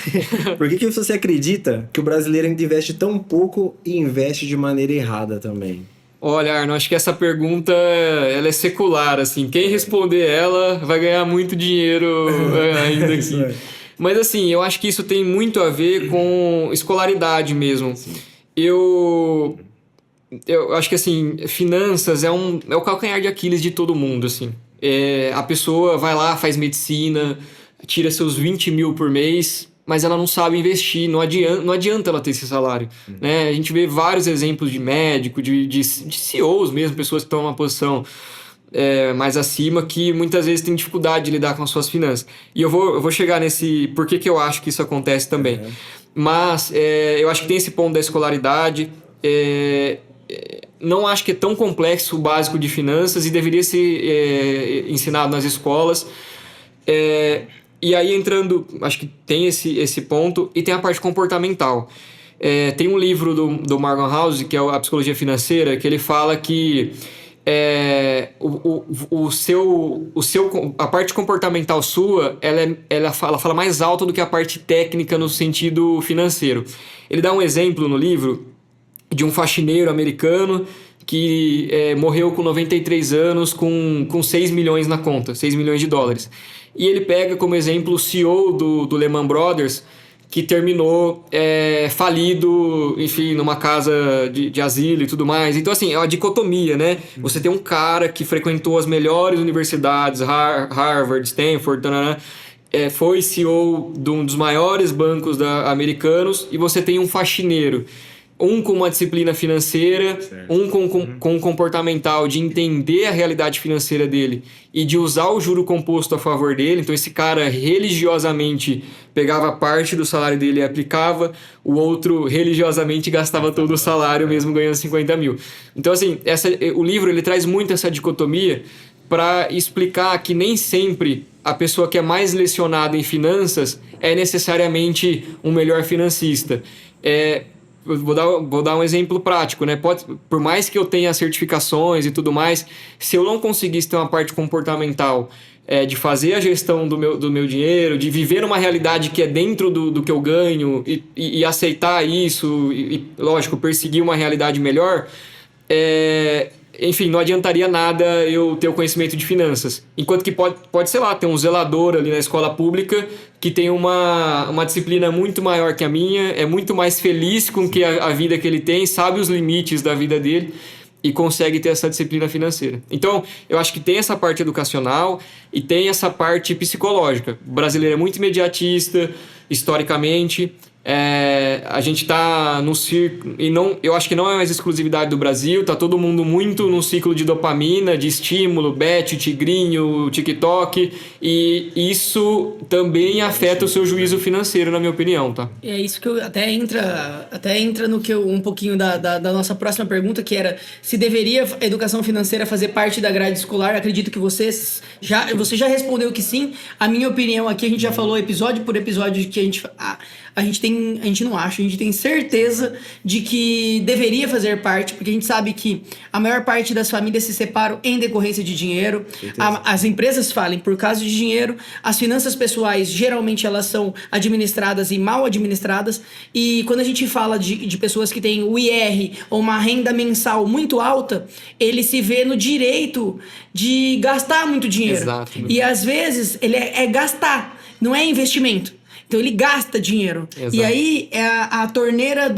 Por que você acredita que o brasileiro ainda investe tão pouco e investe de maneira errada também? Olha, Arno, acho que essa pergunta ela é secular, assim. Quem responder ela vai ganhar muito dinheiro ainda aqui. Mas assim, eu acho que isso tem muito a ver com escolaridade mesmo. Eu acho que assim, finanças é o calcanhar de Aquiles de todo mundo, assim. A pessoa vai lá, faz medicina, tira seus 20 mil por mês, mas ela não sabe investir, não adianta ela ter esse salário. Né? A gente vê vários exemplos de médico, de CEOs mesmo, pessoas que estão numa posição mais acima, que muitas vezes têm dificuldade de lidar com as suas finanças. E eu vou chegar nesse... Por que eu acho que isso acontece também. Mas eu acho que tem esse ponto da escolaridade. Não acho que é tão complexo o básico de finanças e deveria ser ensinado nas escolas. E aí entrando, acho que tem esse ponto, e tem a parte comportamental. Tem um livro do Morgan Housel, que é a Psicologia Financeira, que ele fala que a parte comportamental sua, ela fala mais alto do que a parte técnica no sentido financeiro. Ele dá um exemplo no livro de um faxineiro americano que morreu com 93 anos com 6 milhões na conta, 6 milhões de dólares. E ele pega como exemplo o CEO do Lehman Brothers, que terminou falido, enfim, numa casa de asilo e tudo mais. Então, assim, é uma dicotomia, né? Você tem um cara que frequentou as melhores universidades, Harvard, Stanford, foi CEO de um dos maiores bancos americanos, e você tem um faxineiro. Um com uma disciplina financeira, um com um comportamental de entender a realidade financeira dele e de usar o juro composto a favor dele. Então esse cara religiosamente pegava parte do salário dele e aplicava, o outro religiosamente gastava todo o salário mesmo ganhando 50 mil. Então assim, o livro ele traz muito essa dicotomia para explicar que nem sempre a pessoa que é mais lecionada em finanças é necessariamente um melhor financista. Vou dar um exemplo prático, né? Por mais que eu tenha certificações e tudo mais, se eu não conseguisse ter uma parte comportamental de fazer a gestão do meu dinheiro, de viver uma realidade que é dentro do que eu ganho e aceitar isso e, lógico, perseguir uma realidade melhor, enfim, não adiantaria nada eu ter o conhecimento de finanças. Enquanto que pode, sei lá, ter um zelador ali na escola pública que tem uma disciplina muito maior que a minha, é muito mais feliz com que a vida que ele tem, sabe os limites da vida dele e consegue ter essa disciplina financeira. Então, eu acho que tem essa parte educacional e tem essa parte psicológica. O brasileiro é muito imediatista, historicamente. A gente está no ciclo, e eu acho que não é mais exclusividade do Brasil, tá todo mundo muito num ciclo de dopamina, de estímulo, bet, tigrinho, TikTok, e isso também afeta o seu juízo financeiro, na minha opinião, tá? É isso que até entra no que um pouquinho da nossa próxima pergunta, que era se deveria a educação financeira fazer parte da grade escolar. Acredito que você já respondeu que sim. A minha opinião aqui, a gente já falou episódio por episódio de que a gente não acha, a gente tem certeza de que deveria fazer parte, porque a gente sabe que a maior parte das famílias se separam em decorrência de dinheiro. As empresas falem por causa de dinheiro, as finanças pessoais geralmente elas são administradas e mal administradas, e quando a gente fala de pessoas que têm o IR ou uma renda mensal muito alta, ele se vê no direito de gastar muito dinheiro. Exato. E às vezes ele é gastar, não é investimento. Então ele gasta dinheiro. Exato. E aí a torneira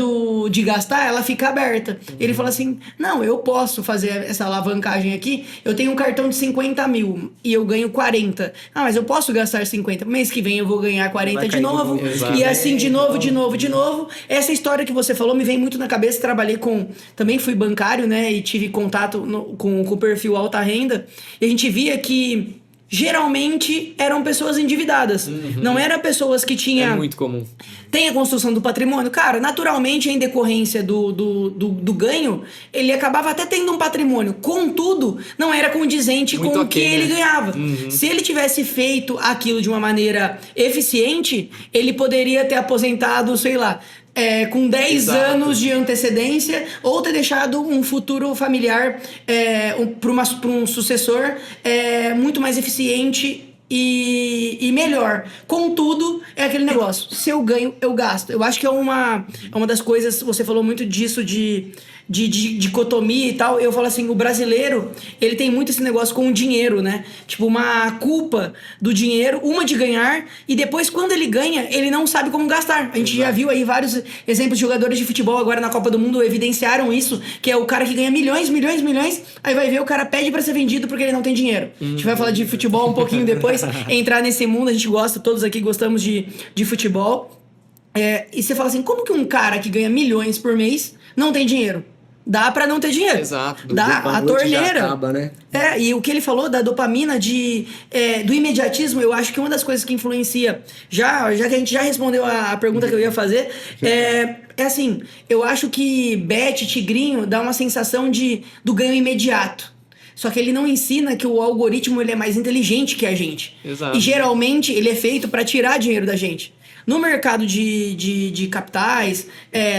de gastar, ela fica aberta. Ele fala assim, não, eu posso fazer essa alavancagem aqui, eu tenho um cartão de 50 mil e eu ganho 40. Ah, mas eu posso gastar 50. Mês que vem eu vou ganhar 40 de novo. E assim de novo. Essa história que você falou me vem muito na cabeça. Também fui bancário, né? E tive contato com o perfil alta renda. E a gente via que geralmente eram pessoas endividadas. Não eram pessoas que tinham... É muito comum. Tem a construção do patrimônio. Cara, naturalmente, em decorrência do ganho, ele acabava até tendo um patrimônio. Contudo, não era condizente muito com o que ele ganhava. Se ele tivesse feito aquilo de uma maneira eficiente, ele poderia ter aposentado, sei lá, com 10 anos de antecedência, ou ter deixado um futuro familiar para um sucessor muito mais eficiente e melhor. Contudo, é aquele negócio, se eu ganho, eu gasto. Eu acho que é uma das coisas, você falou muito disso de dicotomia e tal. Eu falo assim, o brasileiro, ele tem muito esse negócio com o dinheiro, né? Tipo, uma culpa do dinheiro, uma de ganhar, e depois quando ele ganha, ele não sabe como gastar. A gente já viu aí vários exemplos de jogadores de futebol agora na Copa do Mundo evidenciaram isso, que é o cara que ganha milhões, aí vai ver o cara pede pra ser vendido porque ele não tem dinheiro. A gente vai falar de futebol um pouquinho depois, entrar nesse mundo, a gente gosta, todos aqui gostamos de futebol. E você fala assim, como que um cara que ganha milhões por mês não tem dinheiro? Dá pra não ter dinheiro. Exato. Dá, a torneira. Já acaba, né? E o que ele falou da dopamina, do imediatismo, eu acho que uma das coisas que influencia, já que a gente já respondeu a pergunta que eu ia fazer, é assim, eu acho que Bet, Tigrinho, dá uma sensação do ganho imediato. Só que ele não ensina que o algoritmo ele é mais inteligente que a gente. Exato. E geralmente ele é feito para tirar dinheiro da gente. No mercado de capitais,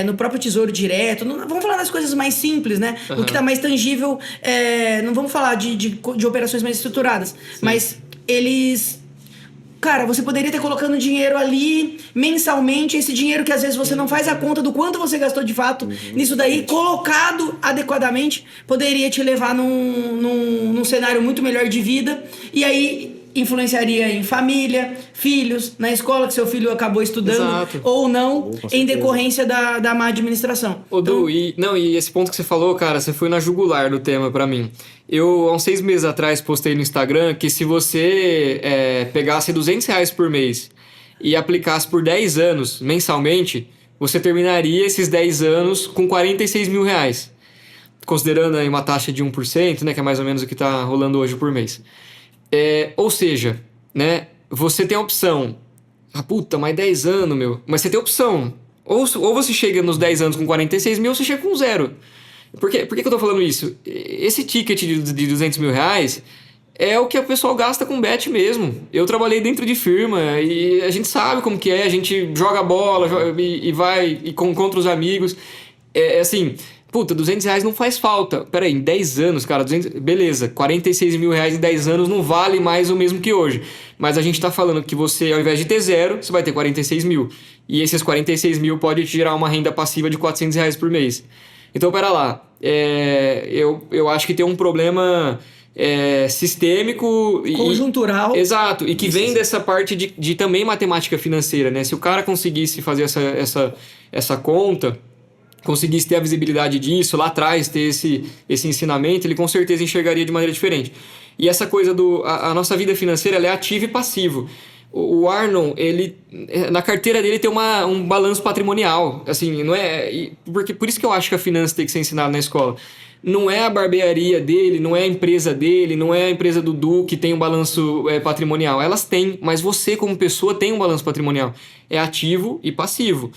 no próprio Tesouro Direto, vamos falar das coisas mais simples, né? O que tá mais tangível, não vamos falar de operações mais estruturadas. Sim. Mas eles... Cara, você poderia ter colocando dinheiro ali mensalmente, esse dinheiro que às vezes você não faz a conta do quanto você gastou de fato nisso daí, colocado adequadamente, poderia te levar num cenário muito melhor de vida. E aí influenciaria em família, filhos, na escola que seu filho acabou estudando. Exato. Ou não, em decorrência da má administração. Du, e esse ponto que você falou, cara, você foi na jugular do tema pra mim. Eu, há uns 6 meses atrás, postei no Instagram que se você pegasse R$200 por mês e aplicasse por 10 anos, mensalmente, você terminaria esses 10 anos com R$46 mil. Considerando aí uma taxa de 1%, né, que é mais ou menos o que tá rolando hoje por mês. Ou seja, né, você tem a opção. Mas 10 anos, meu. Mas você tem a opção. Ou você chega nos 10 anos com 46 mil, ou você chega com 0. Por que eu tô falando isso? Esse ticket de R$200 mil é o que o pessoal gasta com bet mesmo. Eu trabalhei dentro de firma e a gente sabe como que é. A gente joga bola e vai e encontra os amigos. Assim... R$200 não faz falta. Pera aí, em 10 anos, cara, beleza, R$46 mil em 10 anos não vale mais o mesmo que hoje. Mas a gente tá falando que você, ao invés de ter 0, você vai ter 46 mil. E esses 46 mil pode te gerar uma renda passiva de R$400 por mês. Então, pera lá, eu acho que tem um problema sistêmico... Conjuntural. Exato, e que vem dessa parte de também matemática financeira, né? Se o cara conseguisse fazer essa conta... conseguisse ter a visibilidade disso, lá atrás ter esse ensinamento, ele com certeza enxergaria de maneira diferente. E essa coisa a nossa vida financeira, ela é ativo e passivo. O Arnon, ele, na carteira dele tem um balanço patrimonial, assim, não é... Por isso que eu acho que a finança tem que ser ensinada na escola. Não é a barbearia dele, não é a empresa dele, não é a empresa do Du que tem um balanço patrimonial. Elas têm, mas você como pessoa tem um balanço patrimonial. É ativo e passivo.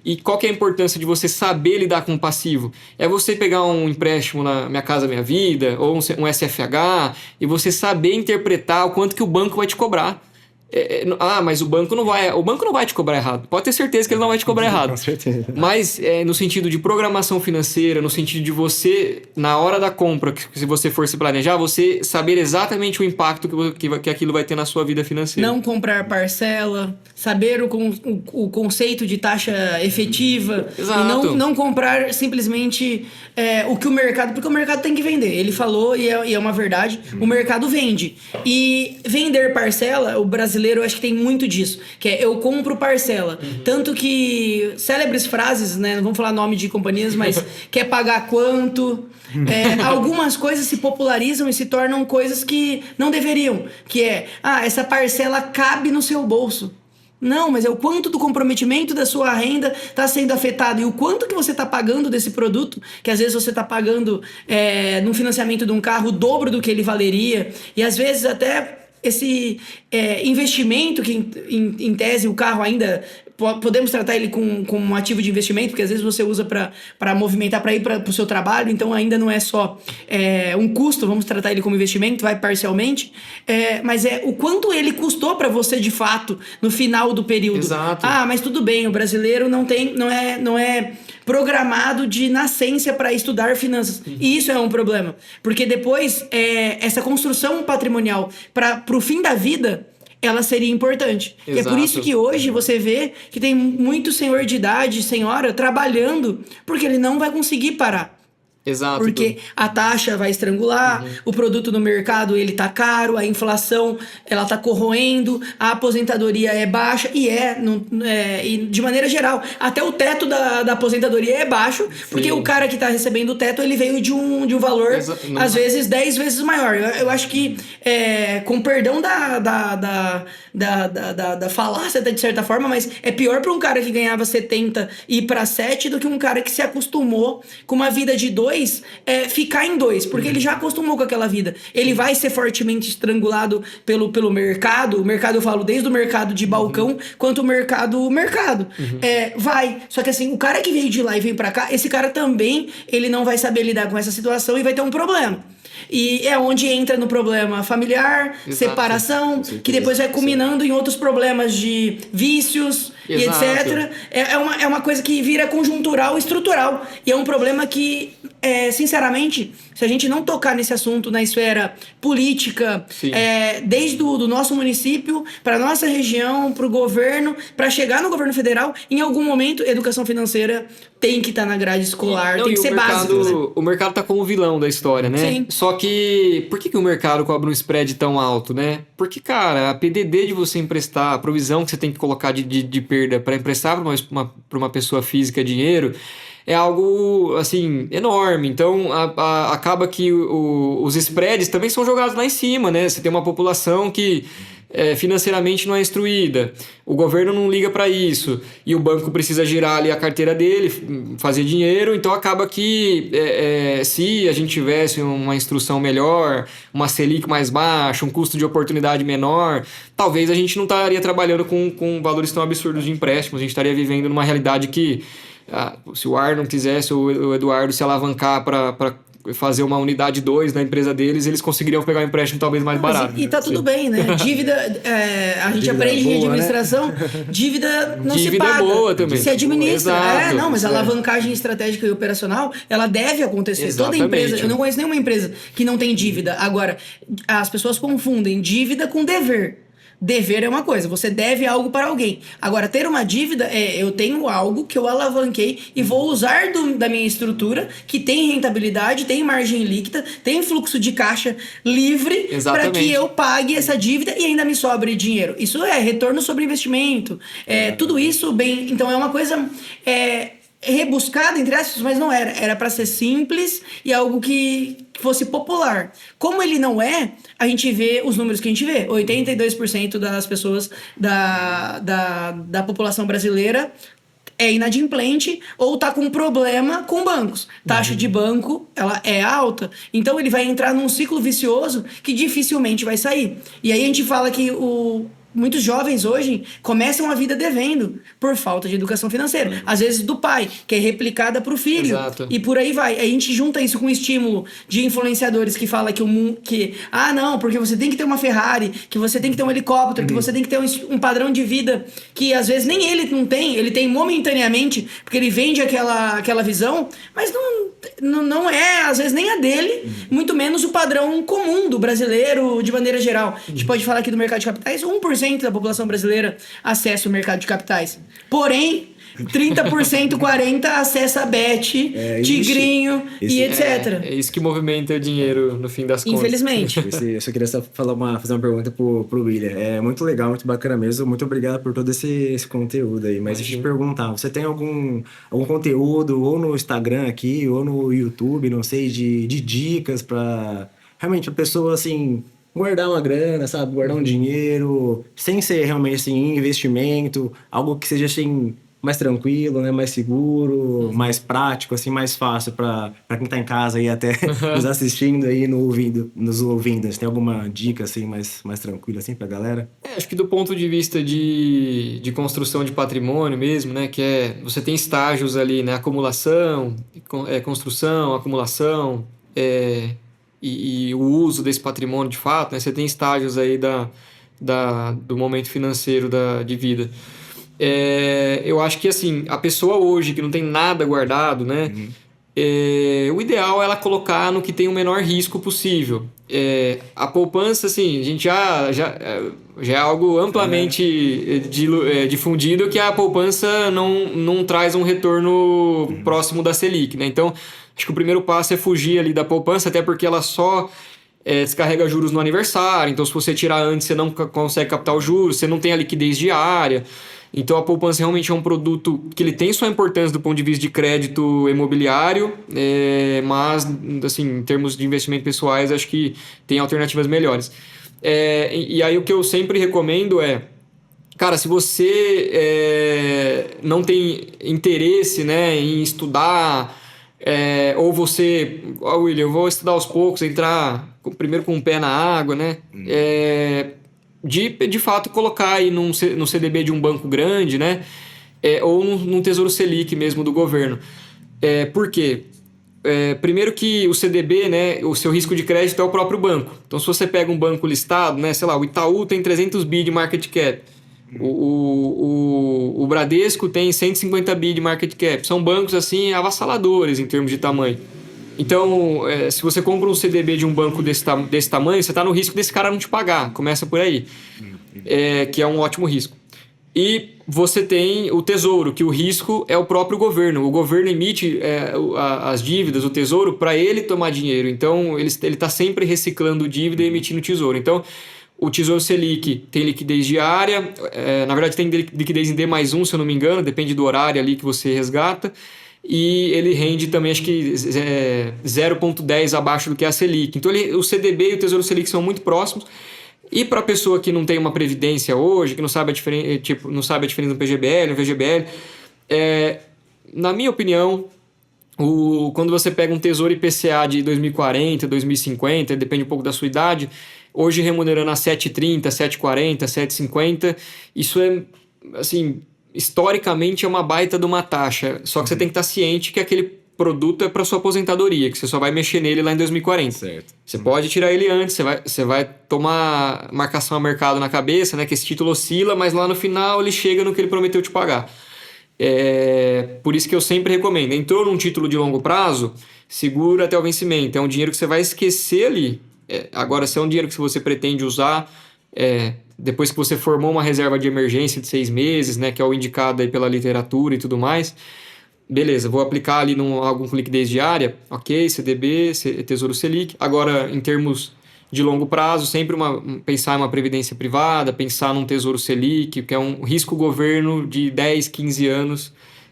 E qual que é a importância de você saber lidar com o passivo? É você pegar um empréstimo na Minha Casa Minha Vida ou um SFH e você saber interpretar o quanto que o banco vai te cobrar. Mas o banco não vai te cobrar errado. Pode ter certeza que ele não vai te cobrar errado. Com certeza. Mas no sentido de programação financeira, no sentido de você, na hora da compra, se você for se planejar, você saber exatamente o impacto que aquilo vai ter na sua vida financeira. Não comprar parcela, saber o conceito de taxa efetiva. Exato. E não comprar simplesmente o que o mercado... Porque o mercado tem que vender. Ele falou, e é uma verdade, o mercado vende. E vender parcela, o brasileiro eu acho que tem muito disso, que é eu compro parcela. Tanto que célebres frases, né, não vamos falar nome de companhias, mas quer pagar quanto? Algumas coisas se popularizam e se tornam coisas que não deveriam, que essa parcela cabe no seu bolso. Não, mas é o quanto do comprometimento da sua renda está sendo afetado e o quanto que você está pagando desse produto, que às vezes você está pagando no financiamento de um carro o dobro do que ele valeria, e às vezes até esse investimento que em tese o carro ainda podemos tratar ele como um ativo de investimento, porque às vezes você usa para movimentar, para ir para o seu trabalho, então ainda não é só um custo, vamos tratar ele como investimento, vai parcialmente, mas o quanto ele custou para você de fato no final do período. Exato. Mas tudo bem, o brasileiro não é programado de nascença para estudar finanças. E isso é um problema, porque depois essa construção patrimonial para o fim da vida, ela seria importante. E é por isso que hoje você vê que tem muito senhor de idade, senhora, trabalhando, porque ele não vai conseguir parar. Exato. Porque a taxa vai estrangular, o produto no mercado ele tá caro, a inflação ela tá corroendo, a aposentadoria é baixa e de maneira geral, até o teto da aposentadoria é baixo, porque o cara que tá recebendo o teto, ele veio de um valor, às vezes 10 vezes maior. Eu acho que, com perdão da falácia, de certa forma, mas é pior para um cara que ganhava 70 e ir para 7 do que um cara que se acostumou com uma vida de 2, ficar em 2, porque ele já acostumou com aquela vida. Ele vai ser fortemente estrangulado pelo mercado. O mercado, eu falo, desde o mercado de balcão quanto o mercado. Vai. Só que assim, o cara que veio de lá e veio pra cá, esse cara também, ele não vai saber lidar com essa situação e vai ter um problema. E é onde entra no problema familiar, separação, que depois vai culminando em outros problemas de vícios e etc. É uma coisa que vira conjuntural e estrutural. E é um problema que, sinceramente, se a gente não tocar nesse assunto na esfera política, desde o do nosso município, para nossa região, para o governo, para chegar no governo federal, em algum momento, educação financeira tem que estar na grade escolar, tem que ser básico. Né? O mercado tá como o vilão da história, né? Sim. Só que, por que o mercado cobra um spread tão alto, né? Porque, cara, a PDD de você emprestar, a provisão que você tem que colocar de perda para emprestar para uma pessoa física dinheiro, é algo, assim, enorme. Então, acaba que os spreads também são jogados lá em cima, né? Você tem uma população que financeiramente não é instruída, o governo não liga para isso, e o banco precisa girar ali a carteira dele, fazer dinheiro, então acaba que se a gente tivesse uma instrução melhor, uma Selic mais baixa, um custo de oportunidade menor, talvez a gente não estaria trabalhando com valores tão absurdos de empréstimos, a gente estaria vivendo numa realidade que se o Arnon quisesse, ou o Eduardo se alavancar para fazer uma unidade 2 na empresa deles, eles conseguiriam pegar um empréstimo talvez mais barato. E tá tudo bem, né? Dívida, a gente aprende em administração, né? Dívida não se paga. Dívida é boa também. Se administra. Exato, Mas a alavancagem estratégica e operacional, ela deve acontecer. Exatamente. Toda empresa, eu não conheço nenhuma empresa que não tem dívida. Agora, as pessoas confundem dívida com dever. Dever é uma coisa, você deve algo para alguém. Agora, ter uma dívida eu tenho algo que eu alavanquei e vou usar da minha estrutura, que tem rentabilidade, tem margem líquida, tem fluxo de caixa livre, para que eu pague essa dívida e ainda me sobre dinheiro. Isso é retorno sobre investimento. Tudo isso bem. Então, é uma coisa rebuscada, entre aspas, mas não era. Era para ser simples e algo que fosse popular. Como ele não a gente vê os números que a gente vê. 82% das pessoas da população brasileira é inadimplente ou tá com problema com bancos. Taxa de banco, ela é alta. Então ele vai entrar num ciclo vicioso que dificilmente vai sair. E aí a gente fala que muitos jovens hoje começam a vida devendo por falta de educação financeira. Às vezes do pai, que é replicada pro filho. Exato. E por aí vai. A gente junta isso com o estímulo de influenciadores que fala não, porque você tem que ter uma Ferrari, que você tem que ter um helicóptero, que você tem que ter um padrão de vida que às vezes nem ele não tem, ele tem momentaneamente, porque ele vende aquela visão, mas não é, às vezes, nem a dele, muito menos o padrão comum do brasileiro de maneira geral. A gente pode falar aqui do mercado de capitais, 1% da população brasileira acessa o mercado de capitais. Porém, 30%, 40% acessa a Bet, Tigrinho e etc. É isso que movimenta o dinheiro no fim das contas. Infelizmente. Eu só queria fazer uma pergunta pro William. É muito legal, muito bacana mesmo. Muito obrigado por todo esse conteúdo aí. Mas deixa eu te perguntar, você tem algum conteúdo ou no Instagram aqui, ou no YouTube, não sei, de dicas pra realmente a pessoa, assim, guardar uma grana, sabe? Guardar um dinheiro, sem ser realmente, assim, investimento, algo que seja, assim, mais tranquilo, né? Mais seguro, mais prático, assim, mais fácil para quem tá em casa aí até nos assistindo aí, nos ouvindo. Você tem alguma dica, assim, mais tranquila, assim, pra galera? Acho que do ponto de vista de construção de patrimônio mesmo, né? Que você tem estágios ali, né? Acumulação, construção, acumulação, e o uso desse patrimônio de fato, né? Você tem estágios aí do momento financeiro de vida. Eu acho que assim, a pessoa hoje que não tem nada guardado, né? o ideal é ela colocar no que tem o menor risco possível. A poupança, assim, a gente já é algo amplamente difundido que a poupança não traz um retorno próximo da Selic, né? Então, acho que o primeiro passo é fugir ali da poupança, até porque ela só descarrega juros no aniversário. Então, se você tirar antes, você não consegue captar os juros, você não tem a liquidez diária. Então, a poupança realmente é um produto que ele tem sua importância do ponto de vista de crédito imobiliário, mas, assim, em termos de investimento pessoais, acho que tem alternativas melhores. E aí, o que eu sempre recomendo cara, se você não tem interesse, né, em estudar, ou você... William, eu vou estudar aos poucos, entrar primeiro com o pé na água, né? De fato colocar aí no CDB de um banco grande, né? Ou num Tesouro Selic mesmo do governo. Por quê? Primeiro que o CDB, né, o seu risco de crédito é o próprio banco. Então, se você pega um banco listado, né, sei lá, o Itaú tem 300 bi de market cap, o Bradesco tem 150 bi de market cap. São bancos assim avassaladores em termos de tamanho. Então, se você compra um CDB de um banco desse tamanho, você está no risco desse cara não te pagar. Começa por aí. Que é um ótimo risco. E você tem o Tesouro, que o risco é o próprio governo. O governo emite as dívidas, o Tesouro, para ele tomar dinheiro. Então, ele está sempre reciclando dívida e emitindo Tesouro. Então, o Tesouro Selic tem liquidez diária. Na verdade, tem liquidez em D+1, se eu não me engano. Depende do horário ali que você resgata. E ele rende também, acho que 0,10 abaixo do que a Selic. Então, o CDB e o Tesouro Selic são muito próximos. E para a pessoa que não tem uma previdência hoje, que não sabe a diferença, não sabe a diferença do PGBL, no VGBL, na minha opinião, quando você pega um Tesouro IPCA de 2040, 2050, depende um pouco da sua idade, hoje remunerando a 7,30, 7,40, 7,50, isso assim, historicamente é uma baita de uma taxa. Só que você tem que estar ciente que aquele produto é para sua aposentadoria, que você só vai mexer nele lá em 2040. Certo. Você pode tirar ele antes, você vai tomar marcação a mercado na cabeça, né? Que esse título oscila, mas lá no final ele chega no que ele prometeu te pagar. Por isso que eu sempre recomendo. Entrou num título de longo prazo, segura até o vencimento. É um dinheiro que você vai esquecer ali. Agora, se é um dinheiro que você pretende usar, depois que você formou uma reserva de emergência de 6 meses, né? Que é o indicado aí pela literatura e tudo mais... Beleza, vou aplicar ali algum com liquidez diária, ok, CDB, Tesouro Selic. Agora, em termos de longo prazo, sempre pensar em uma previdência privada, pensar num Tesouro Selic, que é um risco governo de 10, 15 anos,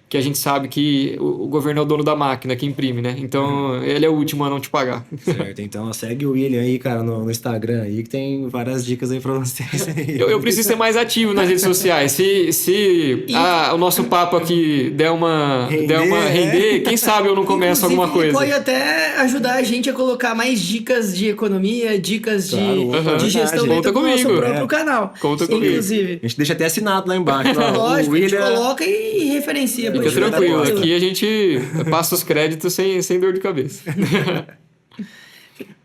que a gente sabe que o governo é o dono da máquina que imprime, né? Então, ele é o último a não te pagar. Certo, então segue o William aí, cara, no Instagram aí, que tem várias dicas aí pra vocês. Aí. Eu preciso ser mais ativo nas redes sociais. Se o nosso papo aqui der uma render, quem sabe eu não começo alguma coisa. Pode até ajudar a gente a colocar mais dicas de economia, dicas de gestão dentro do nosso próprio canal. Conta comigo. Inclusive. A gente deixa até assinado lá embaixo. Lógico, a gente coloca e referencia. Fica tranquilo, aqui a gente passa os créditos sem dor de cabeça.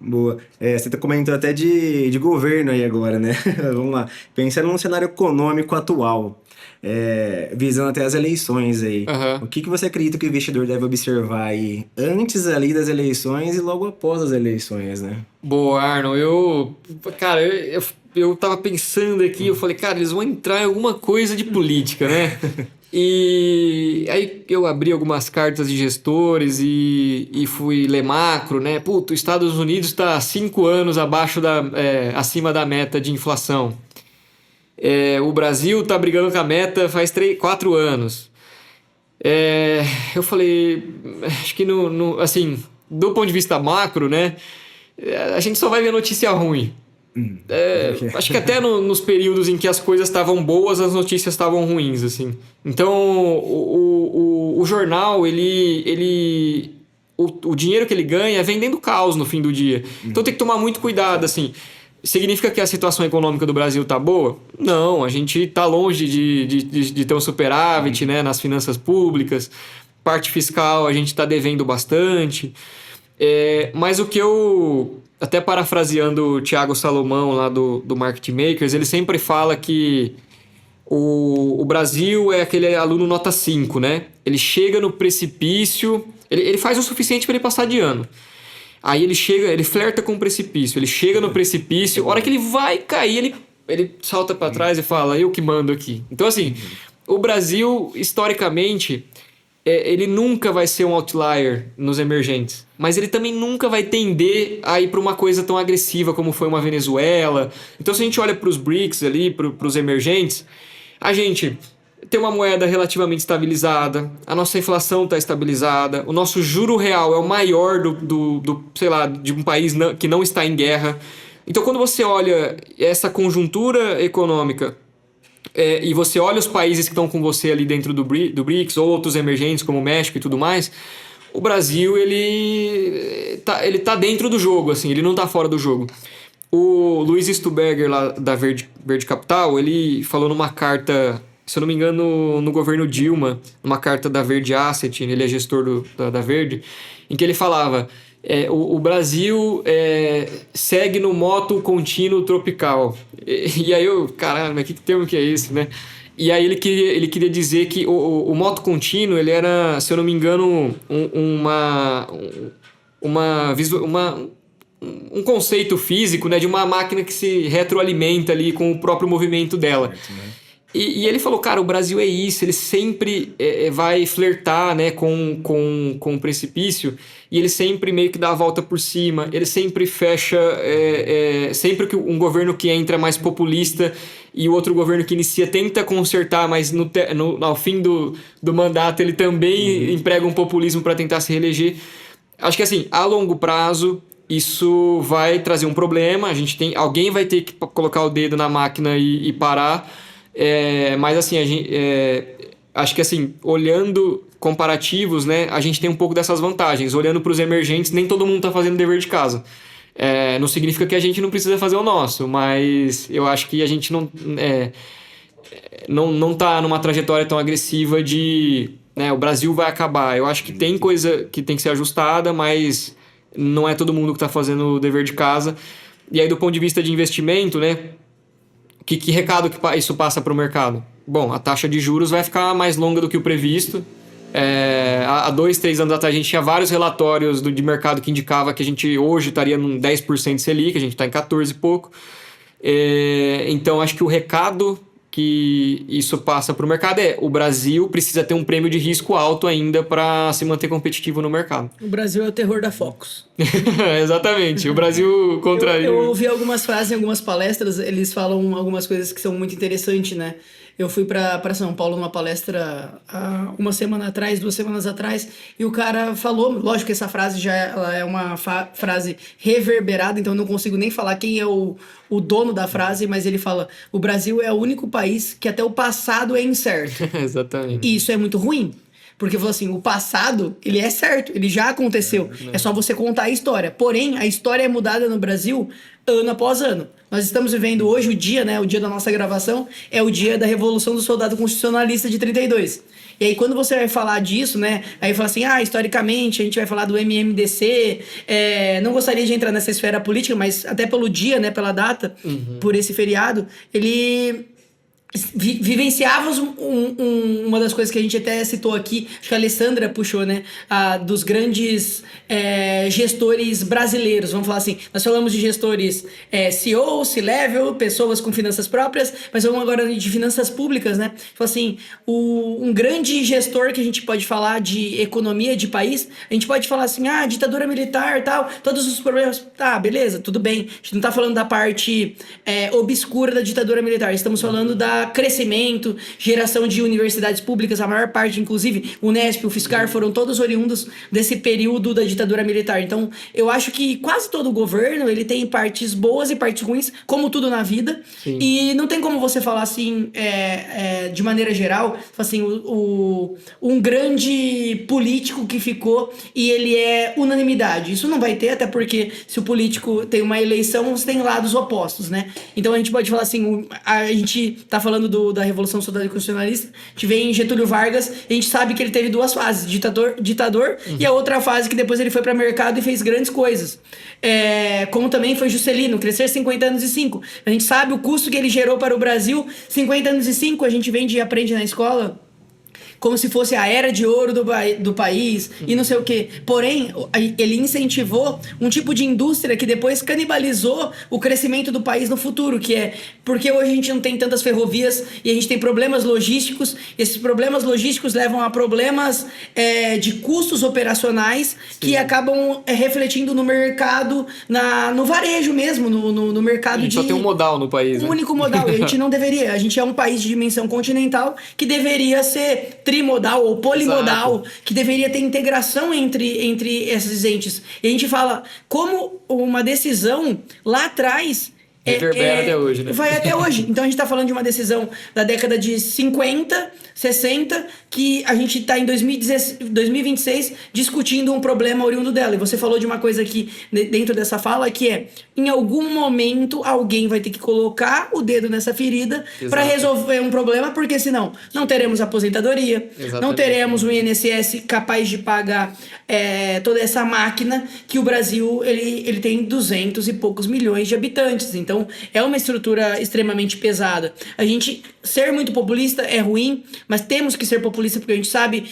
Boa. Você tá comentando até de governo aí agora, né? Vamos lá. Pensando num cenário econômico atual, visando até as eleições aí. O que você acredita que o investidor deve observar aí antes ali das eleições e logo após as eleições, né? Boa, Arnon. Eu tava pensando aqui, eu falei, cara, eles vão entrar em alguma coisa de política, né? E aí eu abri algumas cartas de gestores e fui ler macro, né? Os Estados Unidos está 5 anos acima da meta de inflação. O Brasil está brigando com a meta faz 4 anos. Eu falei, acho que assim, do ponto de vista macro, né? A gente só vai ver notícia ruim. Acho que até nos períodos em que as coisas estavam boas, as notícias estavam ruins, assim. Então, o jornal, o dinheiro que ele ganha é vendendo caos no fim do dia. Então, tem que tomar muito cuidado, assim. Significa que a situação econômica do Brasil tá boa? Não, a gente tá longe de ter um superávit, né, nas finanças públicas. Parte fiscal, a gente tá devendo bastante. Mas o que eu... Até parafraseando o Thiago Salomão lá do Market Makers, ele sempre fala que o Brasil é aquele aluno nota 5, né? Ele chega no precipício Ele faz o suficiente para ele passar de ano. Aí ele flerta com o precipício, ele chega no precipício, a hora que ele vai cair, ele salta para trás e fala, eu que mando aqui. Então, assim, o Brasil, historicamente, ele nunca vai ser um outlier nos emergentes, mas ele também nunca vai tender a ir para uma coisa tão agressiva como foi uma Venezuela. Então, se a gente olha para os BRICS ali, para os emergentes, a gente tem uma moeda relativamente estabilizada, a nossa inflação está estabilizada, o nosso juro real é o maior sei lá, de um país que não está em guerra. Então, quando você olha essa conjuntura econômica e você olha os países que estão com você ali dentro do BRICS ou outros emergentes como o México e tudo mais, o Brasil ele tá dentro do jogo, assim, ele não está fora do jogo. O Luiz Stuberger, lá da Verde Capital, ele falou numa carta, se eu não me engano, no governo Dilma, numa carta da Verde Asset, ele é gestor da Verde, em que ele falava, o Brasil segue no moto contínuo tropical. E aí caralho, mas que termo que é esse, né? E aí ele queria dizer que o moto contínuo, ele era, se eu não me engano, um conceito físico, né, de uma máquina que se retroalimenta ali com o próprio movimento dela. E ele falou, cara, o Brasil é isso, ele sempre vai flertar, né, com o precipício, e ele sempre meio que dá a volta por cima, ele sempre fecha, sempre que um governo que entra mais populista e o outro governo que inicia tenta consertar, mas ao fim do mandato ele também emprega um populismo para tentar se reeleger. Acho que assim, a longo prazo, isso vai trazer um problema, alguém vai ter que colocar o dedo na máquina e parar. Mas assim, acho que assim, olhando comparativos, né, a gente tem um pouco dessas vantagens. Olhando para os emergentes, nem todo mundo está fazendo dever de casa. Não significa que a gente não precisa fazer o nosso, mas eu acho que a gente não está numa trajetória tão agressiva de, né, o Brasil vai acabar. Eu acho que tem coisa que tem que ser ajustada, mas não é todo mundo que está fazendo o dever de casa. E aí, do ponto de vista de investimento, né, que recado que isso passa para o mercado? Bom, a taxa de juros vai ficar mais longa do que o previsto. Há 2-3 anos atrás a gente tinha vários relatórios de mercado que indicava que a gente hoje estaria num 10% Selic, a gente está em 14 e pouco. Então acho que o recado que isso passa para o mercado o Brasil precisa ter um prêmio de risco alto ainda para se manter competitivo no mercado. O Brasil é o terror da Focus. Exatamente, o Brasil contraria. Eu ouvi algumas frases em algumas palestras, eles falam algumas coisas que são muito interessantes, né? Eu fui para São Paulo numa palestra há 2 semanas atrás, e o cara falou, lógico que essa frase ela é uma frase reverberada, então eu não consigo nem falar quem é o dono da frase, mas ele fala, o Brasil é o único país que até o passado é incerto. Exatamente. E isso é muito ruim. Porque, falou assim, o passado, ele é certo, ele já aconteceu. É só você contar a história. Porém, a história é mudada no Brasil ano após ano. Nós estamos vivendo hoje o dia, né? O dia da nossa gravação é o dia da Revolução do Soldado Constitucionalista de 32. E aí, quando você vai falar disso, né? Aí fala assim, historicamente, a gente vai falar do MMDC. Não gostaria de entrar nessa esfera política, mas até pelo dia, né? Pela data, por esse feriado, ele vivenciávamos uma das coisas que a gente até citou aqui, acho que a Alessandra puxou, né, dos grandes gestores brasileiros, vamos falar assim, nós falamos de gestores CEO, C-Level, pessoas com finanças próprias, mas vamos agora de finanças públicas, né, então assim, um grande gestor que a gente pode falar de economia de país, a gente pode falar assim, ditadura militar, tal, todos os problemas, beleza, tudo bem, a gente não tá falando da parte obscura da ditadura militar, estamos falando da crescimento, geração de universidades públicas, a maior parte, inclusive, o Unesp, o Fiscar, foram todos oriundos desse período da ditadura militar. Então, eu acho que quase todo o governo, ele tem partes boas e partes ruins, como tudo na vida. Sim. E não tem como você falar assim, de maneira geral, assim, um grande político que ficou e ele é unanimidade. Isso não vai ter, até porque se o político tem uma eleição, você tem lados opostos, né? Então, a gente pode falar assim, a gente tá falando da Revolução Soldado Constitucionalista, a gente vê em Getúlio Vargas, a gente sabe que ele teve 2 fases, ditador e a outra fase que depois ele foi para mercado e fez grandes coisas. Como também foi Juscelino, crescer 50 anos e 5. A gente sabe o custo que ele gerou para o Brasil, 50 anos e 5, a gente aprende na escola como se fosse a era de ouro do país e não sei o quê. Porém, ele incentivou um tipo de indústria que depois canibalizou o crescimento do país no futuro, que é porque hoje a gente não tem tantas ferrovias e a gente tem problemas logísticos. Esses problemas logísticos levam a problemas de custos operacionais que acabam refletindo no mercado, no varejo mesmo, no mercado de... Só tem um modal no país, um único modal. E a gente não deveria. A gente é um país de dimensão continental que deveria ser trimodal ou polimodal, Exato. que deveria ter integração entre esses entes. E a gente fala como uma decisão lá atrás... Reverbera até hoje, né? Vai até hoje. Então a gente tá falando de uma decisão da década de 50, 60, que a gente tá em 2026 discutindo um problema oriundo dela. E você falou de uma coisa aqui dentro dessa fala, que é, em algum momento alguém vai ter que colocar o dedo nessa ferida para resolver um problema, porque senão não teremos aposentadoria, não teremos um INSS capaz de pagar toda essa máquina que o Brasil ele tem 200 e poucos milhões de habitantes. Então, é uma estrutura extremamente pesada. A gente ser muito populista é ruim, mas temos que ser populista porque a gente sabe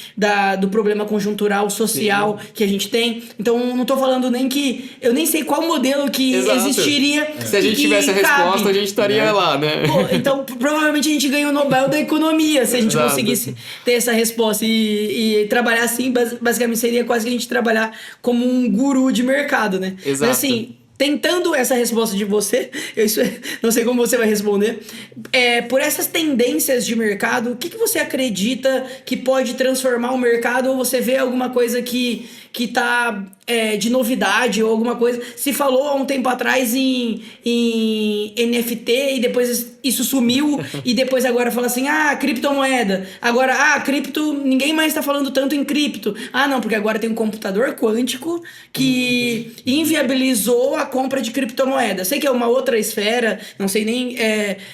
do problema conjuntural, social que a gente tem. Então, não tô falando nem que... Eu nem sei qual modelo que existiria. Se a gente tivesse a resposta, a gente estaria lá, né? Pô, então, provavelmente a gente ganha o Nobel da Economia se a gente conseguisse ter essa resposta. E trabalhar assim, basicamente, seria quase que a gente trabalhar como um guru de mercado, né? Exato. Mas assim... Tentando essa resposta de você, não sei como você vai responder, por essas tendências de mercado, o que você acredita que pode transformar o mercado? Ou você vê alguma coisa que tá de novidade ou alguma coisa? Se falou há um tempo atrás em NFT e depois isso sumiu e depois agora fala assim, criptomoeda. Agora, cripto, ninguém mais tá falando tanto em cripto. Não, porque agora tem um computador quântico que inviabilizou a compra de criptomoeda. Sei que é uma outra esfera, não sei nem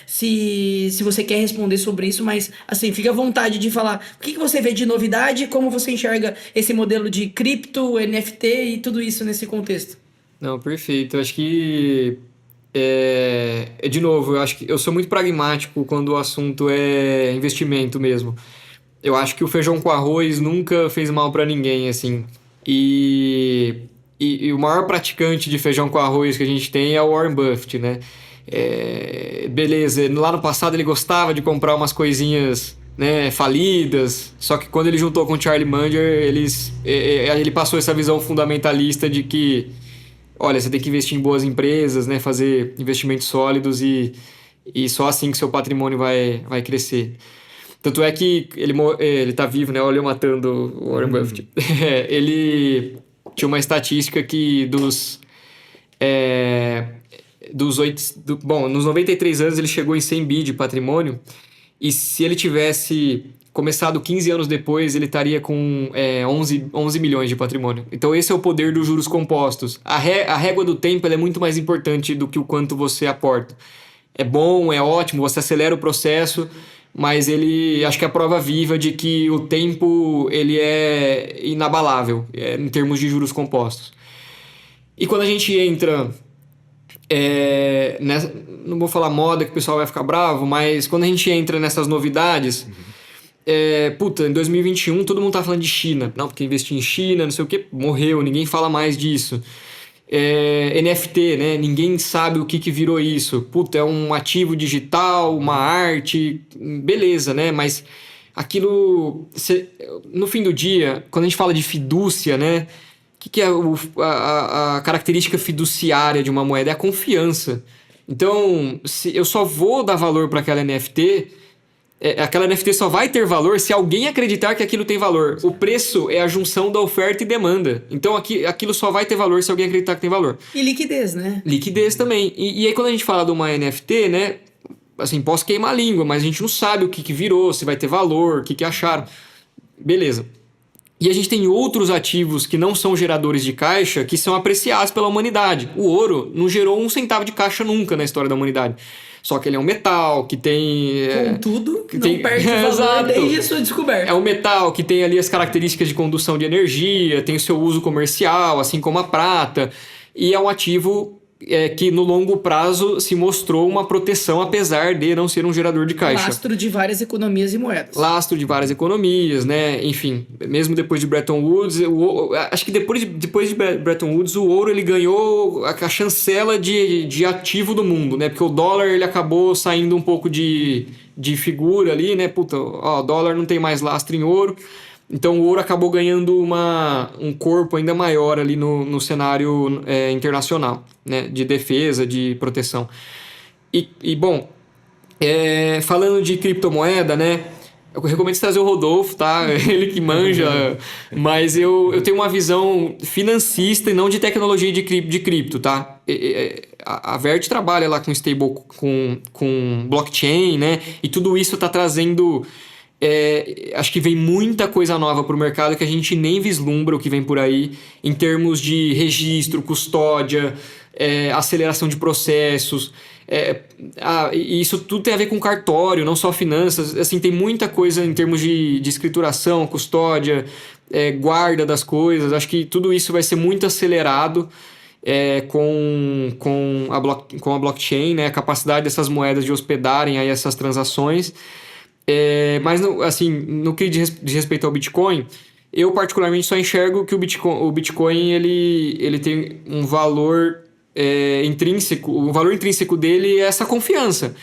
se você quer responder sobre isso, mas assim, fica à vontade de falar o que você vê de novidade, como você enxerga esse modelo de cripto, NFT e tudo isso nesse contexto. Não, perfeito. Eu acho que de novo, eu acho que eu sou muito pragmático quando o assunto é investimento mesmo. Eu acho que o feijão com arroz nunca fez mal para ninguém, assim. E o maior praticante de feijão com arroz que a gente tem é o Warren Buffett, né? Beleza, lá no passado ele gostava de comprar umas coisinhas, né, falidas, só que quando ele juntou com o Charlie Munger, ele passou essa visão fundamentalista de que, olha, você tem que investir em boas empresas, né, fazer investimentos sólidos e só assim que seu patrimônio vai crescer. Tanto é que ele tá vivo, né? Olha eu matando o Warren Buffett. Ele tinha uma estatística que nos 93 anos ele chegou em 100 bi de patrimônio, e se ele tivesse começado 15 anos depois, ele estaria com 11 milhões de patrimônio. Então esse é o poder dos juros compostos. A régua do tempo ela é muito mais importante do que o quanto você aporta. É bom, é ótimo, você acelera o processo, mas acho que é a prova viva de que o tempo ele é inabalável em termos de juros compostos. E quando a gente entra não vou falar moda que o pessoal vai ficar bravo, mas quando a gente entra nessas novidades, em 2021 todo mundo tá falando de China. Não, porque investir em China, não sei o que, morreu, ninguém fala mais disso. NFT, né? Ninguém sabe o que virou isso. É um ativo digital, uma arte, beleza, né? Mas aquilo, no fim do dia, quando a gente fala de fidúcia, né? O que é a característica fiduciária de uma moeda? É a confiança. Então, se eu só vou dar valor para aquela NFT, aquela NFT só vai ter valor se alguém acreditar que aquilo tem valor. O preço é a junção da oferta e demanda. Então, aquilo só vai ter valor se alguém acreditar que tem valor. E liquidez, né? Liquidez também. E aí, quando a gente fala de uma NFT, né? Assim, posso queimar a língua, mas a gente não sabe o que virou, se vai ter valor, o que acharam. Beleza. E a gente tem outros ativos que não são geradores de caixa que são apreciados pela humanidade. O ouro não gerou um centavo de caixa nunca na história da humanidade. Só que ele é um metal que tem... Contudo, não perde valor desde a sua descoberta. É um metal que tem ali as características de condução de energia, tem o seu uso comercial, assim como a prata. E é um ativo que no longo prazo se mostrou uma proteção, apesar de não ser um gerador de caixa. Lastro de várias economias e moedas. Lastro de várias economias, né? Enfim, mesmo depois de Bretton Woods, acho que depois de Bretton Woods, o ouro ele ganhou a chancela de ativo do mundo, né? Porque o dólar ele acabou saindo um pouco de figura ali, né? Puta, ó, o dólar não tem mais lastro em ouro. Então o ouro acabou ganhando um corpo ainda maior ali no cenário internacional, né? De defesa, de proteção. Bom, falando de criptomoeda, né? Eu recomendo você trazer o Rodolfo, tá? Ele que manja, mas eu tenho uma visão financista e não de tecnologia de cripto, tá? A Vert trabalha lá com stable, com blockchain, né? E tudo isso está trazendo... acho que vem muita coisa nova para o mercado que a gente nem vislumbra o que vem por aí em termos de registro, custódia, aceleração de processos. E isso tudo tem a ver com cartório, não só finanças. Assim, tem muita coisa em termos de escrituração, custódia, guarda das coisas. Acho que tudo isso vai ser muito acelerado com a blockchain, né? A capacidade dessas moedas de hospedarem aí essas transações. Mas no que diz respeito ao Bitcoin, eu particularmente só enxergo que o Bitcoin ele tem um valor intrínseco. O valor intrínseco dele é essa confiança.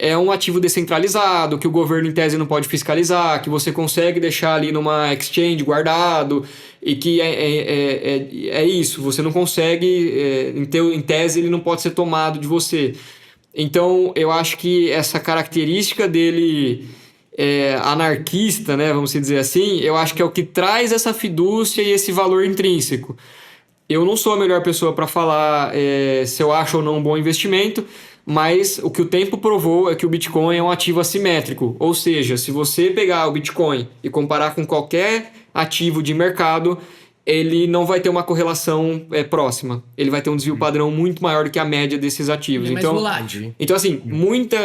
É um ativo descentralizado, que o governo em tese não pode fiscalizar, que você consegue deixar ali numa exchange guardado, e que é isso, você não consegue, em tese ele não pode ser tomado de você. Então eu acho que essa característica dele anarquista, né, vamos dizer assim, eu acho que é o que traz essa fidúcia e esse valor intrínseco. Eu não sou a melhor pessoa para falar se eu acho ou não um bom investimento, mas o que o tempo provou é que o Bitcoin é um ativo assimétrico. Ou seja, se você pegar o Bitcoin e comparar com qualquer ativo de mercado, ele não vai ter uma correlação próxima. Ele vai ter um desvio padrão muito maior do que a média desses ativos. É mais volátil. Então, assim, muito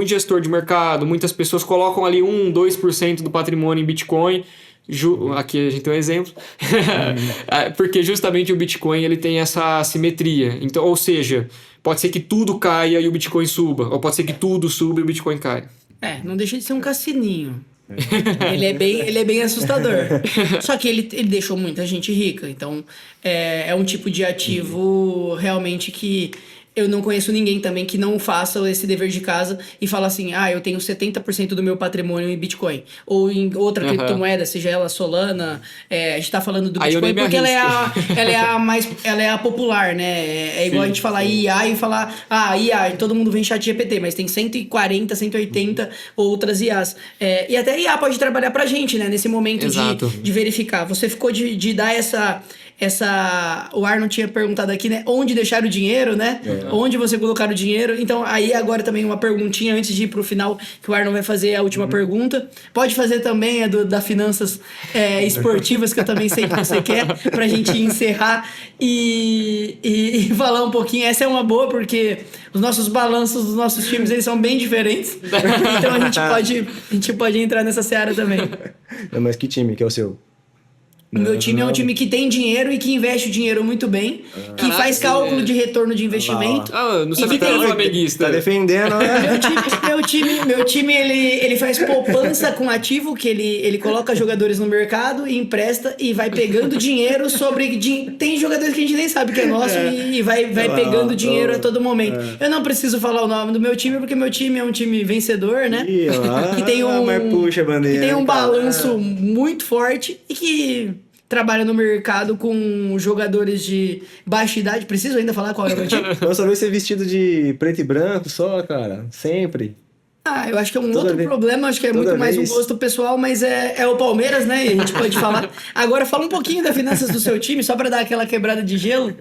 gestor de mercado, muitas pessoas colocam ali 1-2% do patrimônio em Bitcoin. Aqui a gente tem um exemplo. Porque justamente o Bitcoin ele tem essa assimetria. Então, ou seja, pode ser que tudo caia e o Bitcoin suba. Ou pode ser que tudo suba e o Bitcoin caia. Não deixa de ser um cassininho. Ele é bem assustador. Só que ele deixou muita gente rica. Então, é um tipo de ativo realmente que eu não conheço ninguém também que não faça esse dever de casa e fala assim, eu tenho 70% do meu patrimônio em Bitcoin. Ou em outra criptomoeda, seja ela Solana. A gente tá falando do Bitcoin porque ela é a popular, né? É igual a gente falar IA e falar, IA, todo mundo vem chat GPT, mas tem 140, 180 outras IAs. E até IA pode trabalhar pra gente, né? Nesse momento de verificar. Você ficou de dar o Arnon tinha perguntado aqui, né? Onde deixar o dinheiro, né? Onde você colocar o dinheiro. Então, aí agora também uma perguntinha antes de ir pro final, que o Arnon vai fazer a última pergunta. Pode fazer também da finanças esportivas, que eu também sei que você quer, pra gente encerrar e falar um pouquinho. Essa é uma boa, porque os nossos balanços dos nossos times, eles são bem diferentes. Então, a gente pode entrar nessa seara também. Mas que time que é o seu? O meu time é um time que tem dinheiro e que investe o dinheiro muito bem, que faz cálculo de retorno de investimento. Não sabe que é flamenguista. Tá defendendo, né? Meu time ele faz poupança com ativo, que ele coloca jogadores no mercado e empresta e vai pegando dinheiro tem jogadores que a gente nem sabe que é nosso e vai pegando dinheiro a todo momento. Eu não preciso falar o nome do meu time, porque meu time é um time vencedor, né? Que tem um balanço muito forte e que trabalha no mercado com jogadores de baixa idade. Preciso ainda falar qual é o meu time? Eu só vi você vestido de preto e branco só, cara. Sempre. Eu acho que é um outro problema, acho que é muito mais um gosto pessoal, mas é o Palmeiras, né? E a gente pode falar. Agora, fala um pouquinho das finanças do seu time, só pra dar aquela quebrada de gelo.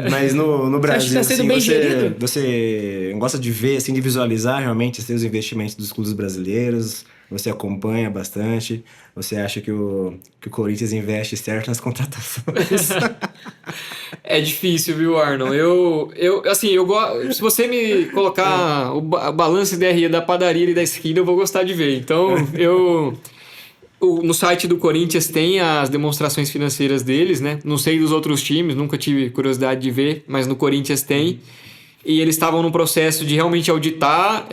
Mas no Brasil, você acha que tá sendo bem gerido? Você gosta de ver, assim, de visualizar realmente os investimentos dos clubes brasileiros? Você acompanha bastante? Você acha que o Corinthians investe certo nas contratações? É difícil, viu, Arnon? Se você me colocar o balanço DRE da padaria e da esquina, eu vou gostar de ver. Então, No site do Corinthians tem as demonstrações financeiras deles, né? Não sei dos outros times, nunca tive curiosidade de ver, mas no Corinthians tem. E eles estavam no processo de realmente auditar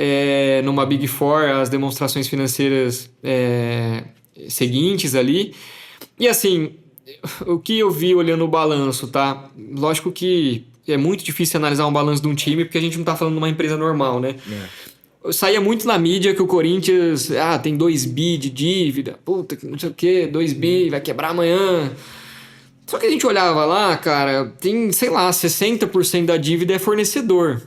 numa Big Four as demonstrações financeiras seguintes ali. E assim, o que eu vi olhando o balanço, tá? Lógico que é muito difícil analisar um balanço de um time, porque a gente não tá falando de uma empresa normal, né? Saía muito na mídia que o Corinthians tem 2 bi de dívida, puta, não sei o que, 2 bi, vai quebrar amanhã. Só que a gente olhava lá, cara, tem, sei lá, 60% da dívida é fornecedor.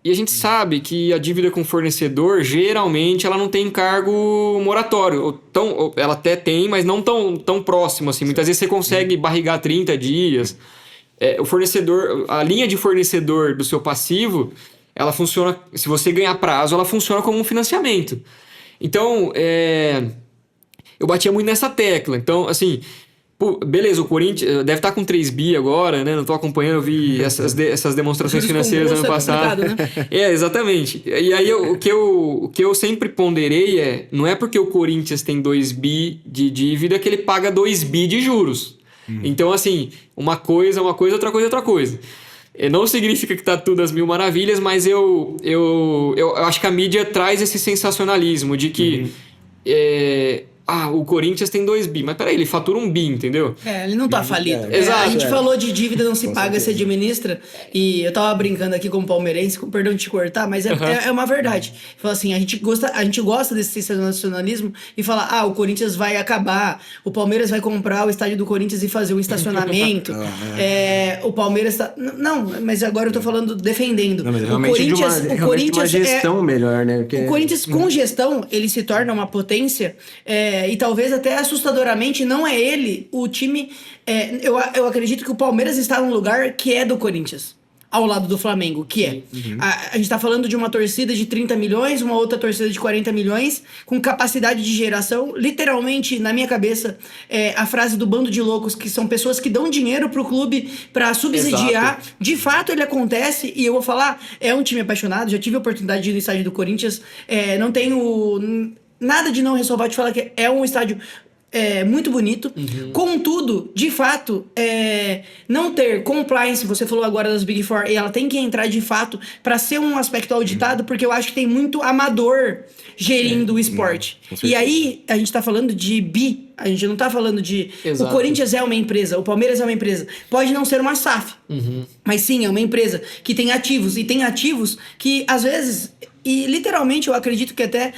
E a gente sabe que a dívida com fornecedor, geralmente, ela não tem encargo moratório. Ou ela até tem, mas não tão próximo assim. Muitas vezes você consegue barrigar 30 dias. O fornecedor, a linha de fornecedor do seu passivo, ela funciona, se você ganhar prazo, ela funciona como um financiamento. Então, eu batia muito nessa tecla. Então, assim, beleza, o Corinthians deve estar com 3 bi agora, né? Não estou acompanhando, eu vi essas demonstrações financeiras ano passado. Né? Exatamente. E aí, o que eu sempre ponderei não é porque o Corinthians tem 2 bi de dívida que ele paga 2 bi de juros. Então, assim, uma coisa, outra coisa. Não significa que tá tudo às mil maravilhas, mas eu acho que a mídia traz esse sensacionalismo de que o Corinthians tem 2 bi, mas peraí, ele fatura 1 bi, entendeu? Ele não tá falido. Exato. A gente falou de dívida não se paga, se administra, e eu tava brincando aqui como palmeirense, com perdão de te cortar, mas é uma verdade. Fala assim, a gente gosta desse sensacionalismo e fala, o Corinthians vai acabar, o Palmeiras vai comprar o estádio do Corinthians e fazer um estacionamento, o Palmeiras tá... Não, mas agora eu tô falando defendendo. Não, mas o Corinthians uma gestão melhor, né? Porque... O Corinthians com gestão, ele se torna uma potência, e talvez até assustadoramente não é ele o time... eu acredito que o Palmeiras está num lugar que é do Corinthians, ao lado do Flamengo, que é. A gente tá falando de uma torcida de 30 milhões, uma outra torcida de 40 milhões, com capacidade de geração. Literalmente, na minha cabeça, a frase do bando de loucos, que são pessoas que dão dinheiro pro clube pra subsidiar. Exato. De fato, ele acontece, e eu vou falar, é um time apaixonado, já tive a oportunidade de ir no estádio do Corinthians, não tenho... nada de não ressalvar, te falar que é um estádio muito bonito. Contudo, de fato, não ter compliance, você falou agora das Big Four, e ela tem que entrar de fato para ser um aspecto auditado, porque eu acho que tem muito amador gerindo o esporte. E aí, a gente tá falando de bi, a gente não tá falando de... Exato. O Corinthians é uma empresa, o Palmeiras é uma empresa. Pode não ser uma SAF, mas sim, é uma empresa que tem ativos, e tem ativos que, às vezes... E literalmente eu acredito que até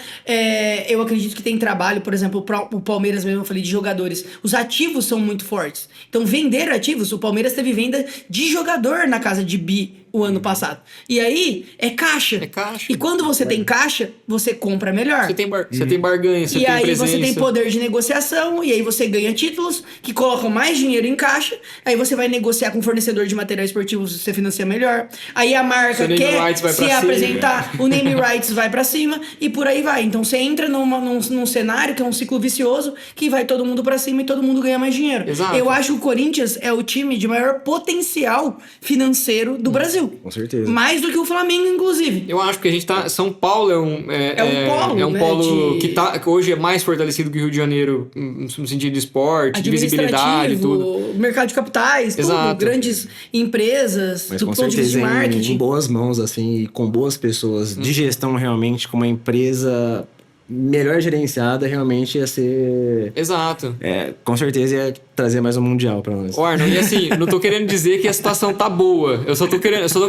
eu acredito que tem trabalho, por exemplo, o Palmeiras mesmo, eu falei de jogadores, os ativos são muito fortes, então vender ativos, o Palmeiras teve venda de jogador na casa de bi o ano passado, e aí é caixa, e quando você tem caixa, você compra melhor, você tem barganha, você tem presença, e aí você tem poder de negociação, e aí você ganha títulos que colocam mais dinheiro em caixa, aí você vai negociar com o fornecedor de material esportivo, você financia melhor, aí a marca quer se apresentar, o name rights vai pra cima e por aí vai. Então você entra num cenário que é um ciclo vicioso que vai todo mundo pra cima e todo mundo ganha mais dinheiro. Exato. Eu acho que o Corinthians é o time de maior potencial financeiro do Brasil. Com certeza. Mais do que o Flamengo, inclusive. Eu acho que a gente tá... São Paulo é um polo que hoje é mais fortalecido que o Rio de Janeiro no sentido de esporte, de visibilidade, tudo. Mercado de capitais, tudo. Grandes empresas, mas do com ponto de vista de marketing. Em boas mãos, assim, e com boas pessoas de gestão realmente, com uma empresa melhor gerenciada, realmente ia ser... Exato. Com certeza ia trazer mais um mundial pra nós. Arnon, e assim, não tô querendo dizer que a situação tá boa. Eu só tô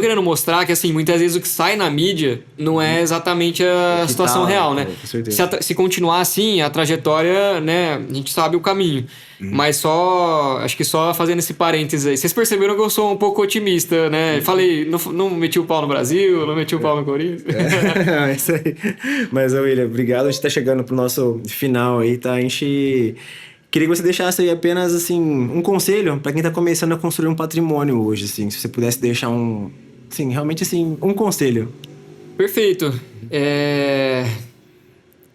querendo mostrar que, assim, muitas vezes o que sai na mídia não é exatamente a situação real, né? Com certeza. Se continuar assim, a trajetória, né, a gente sabe o caminho. Mas acho que só fazendo esse parênteses aí. Vocês perceberam que eu sou um pouco otimista, né? Falei, não meti o pau no Brasil, não meti o pau no Corinthians. É isso aí. Mas, William, obrigado. A gente tá chegando pro nosso final aí, tá? A gente... Queria que você deixasse aí apenas, assim, um conselho para quem tá começando a construir um patrimônio hoje, assim. Se você pudesse deixar realmente, assim, um conselho. Perfeito.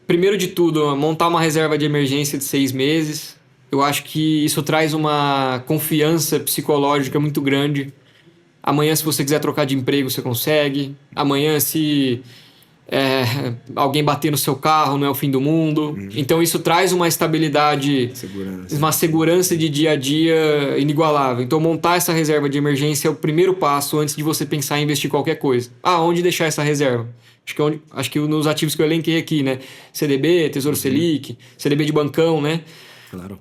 Primeiro de tudo, montar uma reserva de emergência de 6 meses. Eu acho que isso traz uma confiança psicológica muito grande. Amanhã, se você quiser trocar de emprego, você consegue. Amanhã, se alguém bater no seu carro não é o fim do mundo. Então isso traz uma estabilidade, uma segurança de dia a dia inigualável. Então montar essa reserva de emergência é o primeiro passo antes de você pensar em investir qualquer coisa. Onde deixar essa reserva? Acho que nos ativos que eu elenquei aqui, né? CDB, Tesouro Selic, CDB de bancão, né? Claro.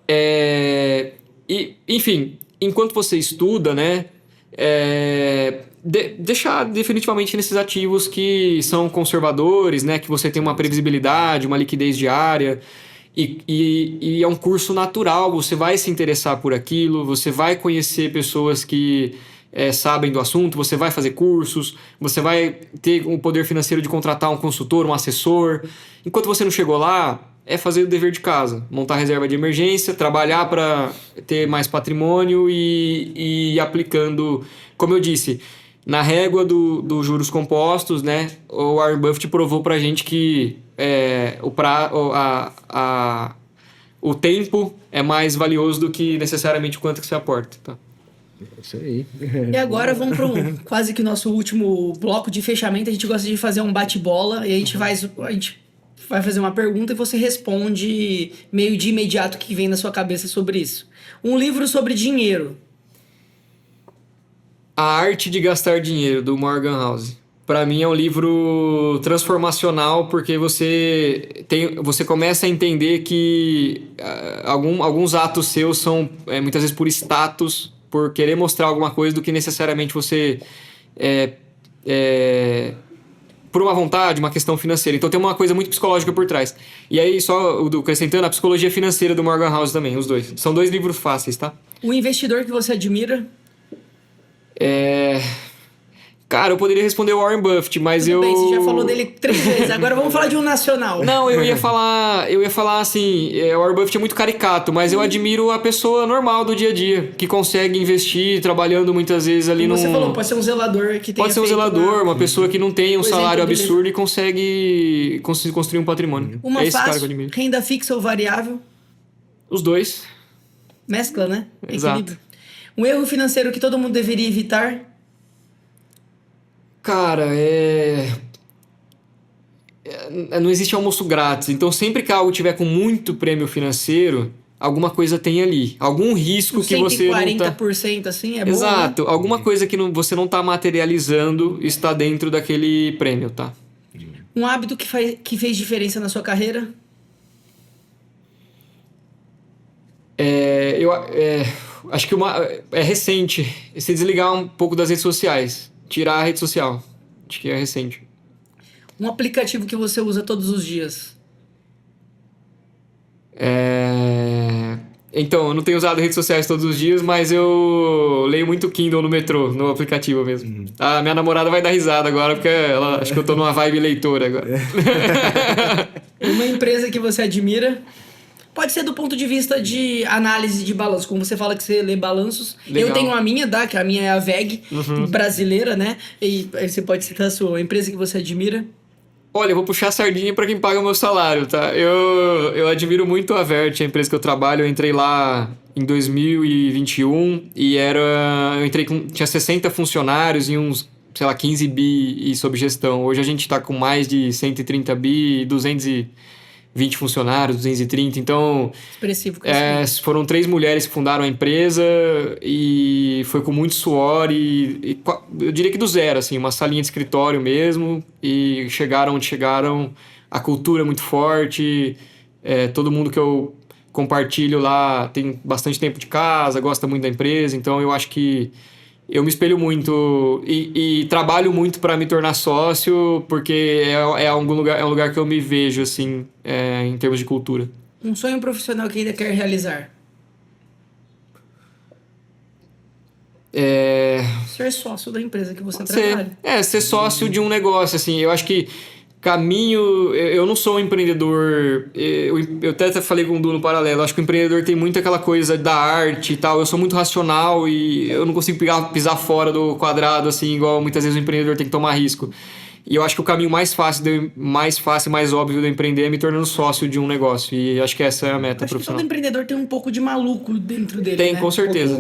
Enfim, enquanto você estuda, né? Deixar definitivamente nesses ativos que são conservadores, né? Que você tem uma previsibilidade, uma liquidez diária e é um curso natural, você vai se interessar por aquilo, você vai conhecer pessoas que sabem do assunto, você vai fazer cursos, você vai ter o poder financeiro de contratar um consultor, um assessor. Enquanto você não chegou lá, é fazer o dever de casa, montar reserva de emergência, trabalhar para ter mais patrimônio e ir aplicando, como eu disse, na régua do juros compostos, né? O Warren Buffett provou pra gente que o tempo é mais valioso do que necessariamente o quanto que você aporta, tá? Isso aí. E agora vamos para quase que o nosso último bloco de fechamento. A gente gosta de fazer um bate-bola e a gente vai fazer uma pergunta e você responde meio de imediato o que vem na sua cabeça sobre isso. Um livro sobre dinheiro. A Arte de Gastar Dinheiro, do Morgan Housel. Para mim é um livro transformacional porque você começa a entender que alguns atos seus são muitas vezes por status, por querer mostrar alguma coisa do que necessariamente você por uma vontade, uma questão financeira. Então tem uma coisa muito psicológica por trás. E aí, só acrescentando, a Psicologia Financeira do Morgan Housel também, os dois. São 2 livros fáceis, tá? Um investidor que você admira? Cara, eu poderia responder o Warren Buffett, mas Tudo bem, você já falou dele 3 vezes, agora vamos falar de um nacional. Não, eu ia falar assim, o Warren Buffett é muito caricato, mas eu admiro a pessoa normal do dia a dia, que consegue investir trabalhando muitas vezes ali Como você falou, pode ser um zelador que tenha Pode ser um zelador, uma pessoa que não tem um salário absurdo e consegue construir um patrimônio. Uma esse cara que eu fácil, admiro. renda fixa ou variável? Os dois. Mescla, né? Exato. Equilíbrio. Um erro financeiro que todo mundo deveria evitar? Cara, não existe almoço grátis. Então, sempre que algo tiver com muito prêmio financeiro, alguma coisa tem ali. Algum risco que você não tá... 40% assim é bom, Exato. né? Alguma coisa que você não tá materializando está dentro daquele prêmio, tá? Um hábito que fez diferença na sua carreira? Acho que é recente. Se desligar um pouco das redes sociais. Tirar a rede social. Acho que é recente. Um aplicativo que você usa todos os dias? Então, eu não tenho usado redes sociais todos os dias, mas eu leio muito Kindle no metrô, no aplicativo mesmo. A minha namorada vai dar risada agora, porque ela acho que eu tô numa vibe leitora agora. Uma empresa que você admira? Pode ser do ponto de vista de análise de balanço, como você fala que você lê balanços. Legal. Eu tenho a minha, que a minha é a VEG, brasileira, né? E aí você pode citar a sua empresa que você admira. Olha, eu vou puxar a sardinha para quem paga o meu salário, tá? Eu admiro muito a Vert, a empresa que eu trabalho. Eu entrei lá em 2021 e eu entrei tinha 60 funcionários e uns, 15 bi sob gestão. Hoje a gente está com mais de 130 bi e 220 funcionários, 230, então... Expressivo. Foram 3 mulheres que fundaram a empresa e foi com muito suor e eu diria que do zero, assim, uma salinha de escritório mesmo, e chegaram onde chegaram, a cultura é muito forte, todo mundo que eu compartilho lá tem bastante tempo de casa, gosta muito da empresa, então eu acho que eu me espelho muito e trabalho muito para me tornar sócio, porque é um lugar que eu me vejo, assim, em termos de cultura. Um sonho profissional que ainda quer realizar? Ser sócio da empresa que você trabalha. Ser sócio de um negócio, assim. Eu acho que eu não sou um empreendedor, eu até falei com o Du no paralelo, acho que o empreendedor tem muito aquela coisa da arte e tal, eu sou muito racional e eu não consigo pisar fora do quadrado, assim, igual muitas vezes o empreendedor tem que tomar risco. E eu acho que o caminho mais fácil, mais óbvio de eu empreender é me tornando sócio de um negócio. E acho que essa é a meta Acho que profissional. todo empreendedor tem um pouco de maluco dentro dele, Tem, né? com certeza.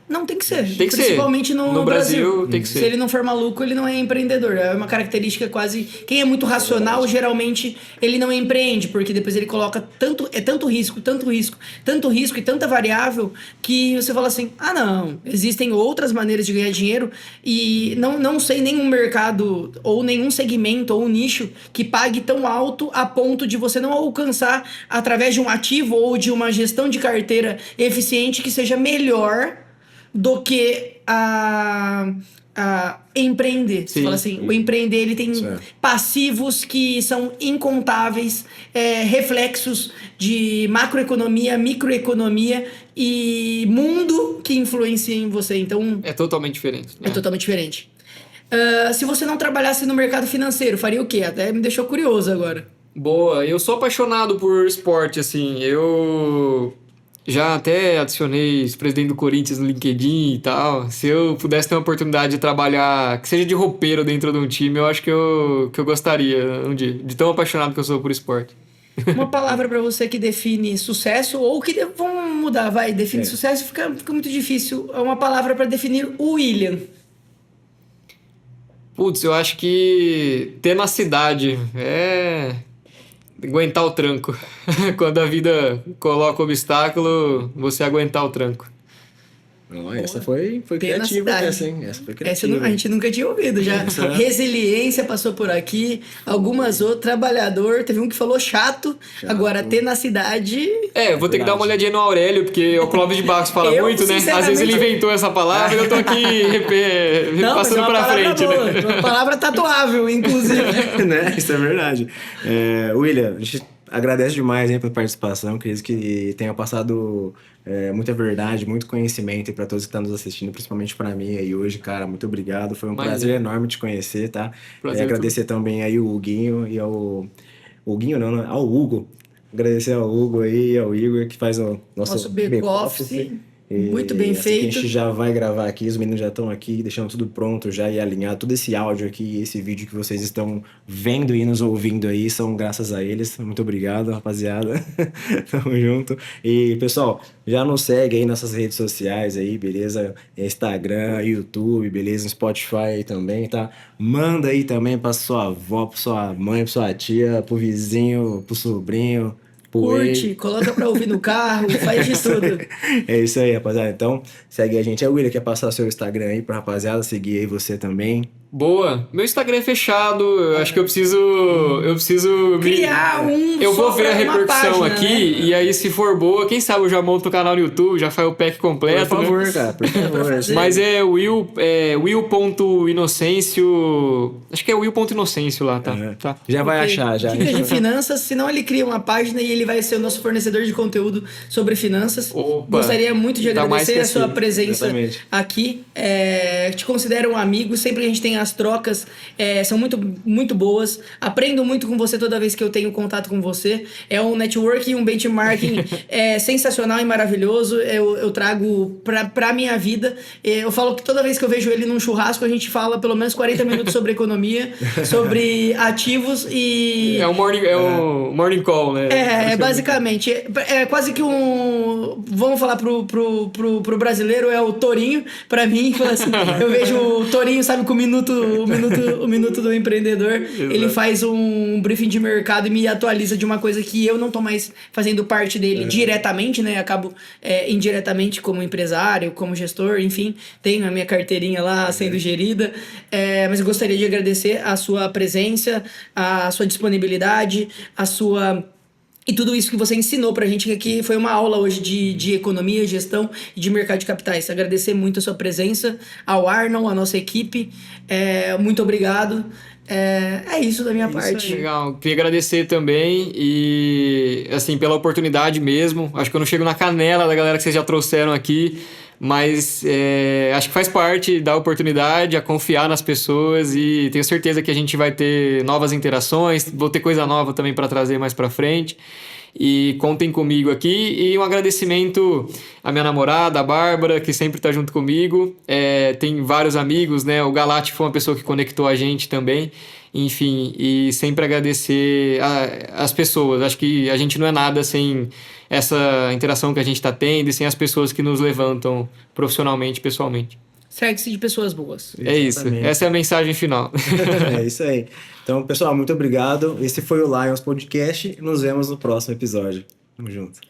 Não, tem que ser. Tem que ser. Principalmente no Brasil. Tem que ser. Se ele não for maluco, ele não é empreendedor. É uma característica quase... Quem é muito racional, geralmente, ele não empreende, porque depois ele coloca tanto risco e tanta variável, que você fala assim, não, existem outras maneiras de ganhar dinheiro e não sei nenhum mercado ou nenhum segmento ou nicho que pague tão alto a ponto de você não alcançar através de um ativo ou de uma gestão de carteira eficiente que seja melhor do que a empreender. Você fala assim, o empreender ele tem passivos que são incontáveis, reflexos de macroeconomia, microeconomia e mundo que influencia em você. Então, é totalmente diferente. É totalmente diferente. Se você não trabalhasse no mercado financeiro, faria o quê? Até me deixou curioso agora. Boa, eu sou apaixonado por esporte, assim, eu já até adicionei esse presidente do Corinthians no LinkedIn e tal. Se eu pudesse ter uma oportunidade de trabalhar, que seja de roupeiro dentro de um time, eu acho que eu gostaria um dia, de tão apaixonado que eu sou por esporte. Uma palavra pra você que define sucesso, ou que vamos mudar, define sucesso, fica muito difícil. É uma palavra pra definir o William. Putz, eu acho que tenacidade aguentar o tranco. Quando a vida coloca obstáculo, você aguentar o tranco. Essa foi criativa, essa foi criativa. A gente nunca tinha ouvido já. Resiliência passou por aqui, algumas outras, trabalhador, teve um que falou chato. Agora tenacidade... eu vou ter que dar uma olhadinha no Aurélio, porque o Clóvis de Barros fala muito, né? Às vezes ele inventou essa palavra e eu tô aqui passando pra frente, boa, né? Uma palavra tatuável, inclusive. Né? Isso é verdade. William, a gente agradece demais pela participação, acredito que tenha passado muita verdade, muito conhecimento para todos que estão nos assistindo, principalmente para mim aí hoje, cara, muito obrigado, foi um prazer enorme te conhecer, tá? Agradecer também aí o Huguinho e ao Hugo, agradecer ao Hugo aí e ao Igor que faz o nosso back-office. Muito bem feito. A gente já vai gravar aqui, os meninos já estão aqui, deixando tudo pronto já e alinhado. Todo esse áudio aqui, esse vídeo que vocês estão vendo e nos ouvindo aí, são graças a eles. Muito obrigado, rapaziada. Tamo junto. E, pessoal, já nos segue aí nessas redes sociais aí, beleza? Instagram, YouTube, beleza? Spotify aí também, tá? Manda aí também pra sua avó, pra sua mãe, pra sua tia, pro vizinho, pro sobrinho. Curte, coloca pra ouvir no carro, faz de tudo. É isso aí, rapaziada. Então, segue a gente. William, quer passar seu Instagram aí pra rapaziada seguir aí você também? Boa. Meu Instagram é fechado. Eu acho que eu preciso criar Eu vou ver a repercussão página, aqui, né? E aí, se for boa, quem sabe eu já monto o canal no YouTube, já faz o pack completo. Por favor, cara, por favor. Mas é will.inocêncio. Acho que é will.inocêncio lá, tá? Tá. Já vai achar, já. Dica de finanças, senão ele cria uma página e ele vai ser o nosso fornecedor de conteúdo sobre finanças. Opa, gostaria muito de agradecer a sua assim. presença Exatamente. aqui. Te considero um amigo, sempre a gente tem as trocas, são muito, muito boas. Aprendo muito com você toda vez que eu tenho contato com você. É um networking, um benchmarking sensacional e maravilhoso. Eu trago pra minha vida. Eu falo que toda vez que eu vejo ele num churrasco, a gente fala pelo menos 40 minutos sobre economia, sobre ativos e... É o morning call, né? Basicamente. É quase que um... Vamos falar pro brasileiro, é o tourinho. Pra mim, assim, eu vejo o tourinho, sabe, com o minuto do empreendedor. Exato. Ele faz um briefing de mercado e me atualiza de uma coisa que eu não tô mais fazendo parte dele diretamente, né? Acabo indiretamente como empresário, como gestor, enfim. Tenho a minha carteirinha lá sendo gerida. Mas eu gostaria de agradecer a sua presença, a sua disponibilidade, e tudo isso que você ensinou pra gente, que foi uma aula hoje de economia, gestão e de mercado de capitais. Agradecer muito a sua presença, ao Arnon, a nossa equipe. Muito obrigado. É isso da minha parte. Legal. Queria agradecer também e, assim, pela oportunidade mesmo. Acho que eu não chego na canela da galera que vocês já trouxeram aqui, mas acho que faz parte da oportunidade, a confiar nas pessoas e tenho certeza que a gente vai ter novas interações, vou ter coisa nova também para trazer mais para frente. E contem comigo aqui. E um agradecimento à minha namorada, a Bárbara, que sempre está junto comigo. Tem vários amigos, né? O Galati foi uma pessoa que conectou a gente também. Enfim, e sempre agradecer as pessoas. Acho que a gente não é nada sem essa interação que a gente está tendo e sem as pessoas que nos levantam profissionalmente, pessoalmente. Cerque-se de pessoas boas. É isso. Essa é a mensagem final. É isso aí. Então, pessoal, muito obrigado. Esse foi o Lions Podcast. Nos vemos no próximo episódio. Tamo junto.